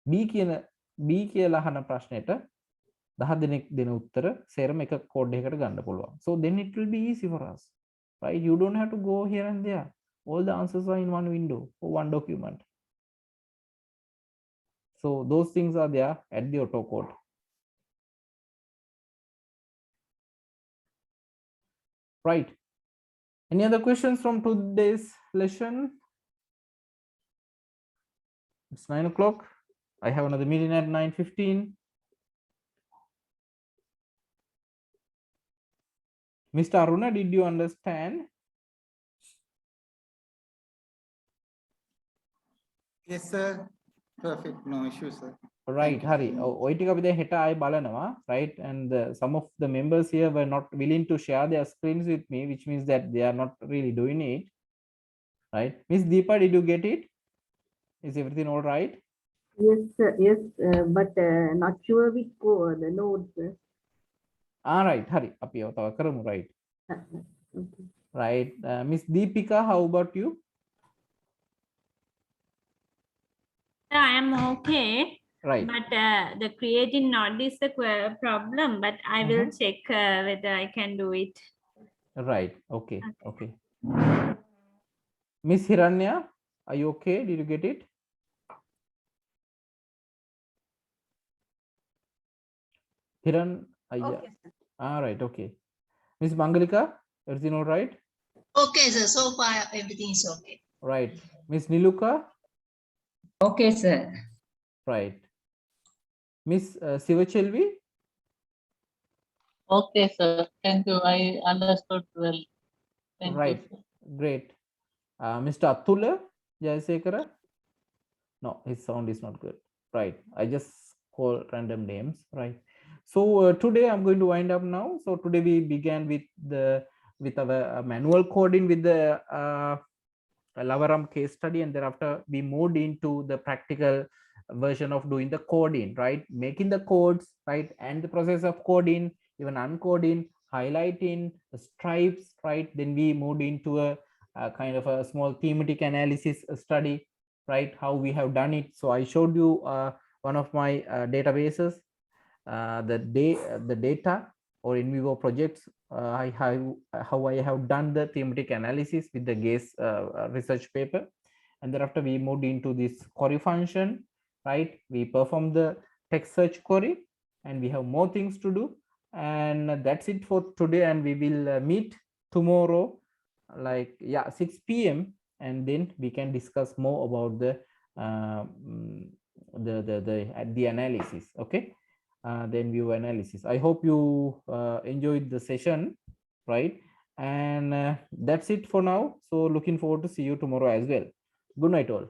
B කියලා අහන ප්‍රශ්නෙට 10 දෙනෙක් දෙන උත්තර සේරම එක කෝඩ් එකකට ගන්න පුළුවන්. So then it will be easy for us, right? You don't have to go here and there. All the answers are in one window or one document. So those things are there at the auto code. Right. Any other questions from today's lesson? It's 9 o'clock. I have another meeting at 9:15. Mr. Aruna, did you understand? Yes, sir. Perfect. No issue, sir. Right, Hari. ඔය ටික අපි දැන් හෙට ආයෙ බලනවා, right? And some of the members here were not willing to share their screens with me, which means that they are not really doing it, right? Miss Deepa, did you get it? Is everything all right? Yes, sir. Yes, but not sure which code, the nodes. All right, Hari. අපි ඔය තව කරමු, right? Okay. Right. Miss Deepika, how about you? I am okay. Right. But the creating node is the problem, but I will check whether I can do it. Right. Okay. Okay. Miss Hiranya, are you okay? Did you get it? Hiran, Okay, sir. all right. Okay. Miss Mangalika, everything all right? Okay, sir. So far, everything is okay. Right. Miss Niluka? Okay, sir. Right. Miss Sivachelvi? Okay, sir. Thank you. I understood well. Thank Right. you. Great. Mr. Atula Jayasekara? No, his sound is not good. Right. I just call random names. Right. So today I'm going to wind up now. So today we began with our manual coding with the Lavaram case study, and thereafter we moved into the practical version of doing the coding, right? Making the codes, right? And the process of coding, even uncoding, highlighting, the stripes, right? Then we moved into a kind of a small thematic analysis study, right? How we have done it. So I showed you one of my databases, the data or NVivo projects, how I have done the thematic analysis with the GACE research paper. And thereafter we moved into this query function, right? We perform the text search query, and we have more things to do. And that's it for today, and we will meet tomorrow, like 6 p.m. and then we can discuss more about the analysis. Okay, the NVivo analysis. I hope you enjoyed the session, right? And that's it for now. So looking forward to see you tomorrow as well. Good night, all.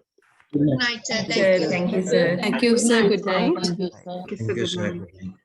Good night, sir. Thank you, sir. Thank you, sir. Good night. Thank you, sir. Good night.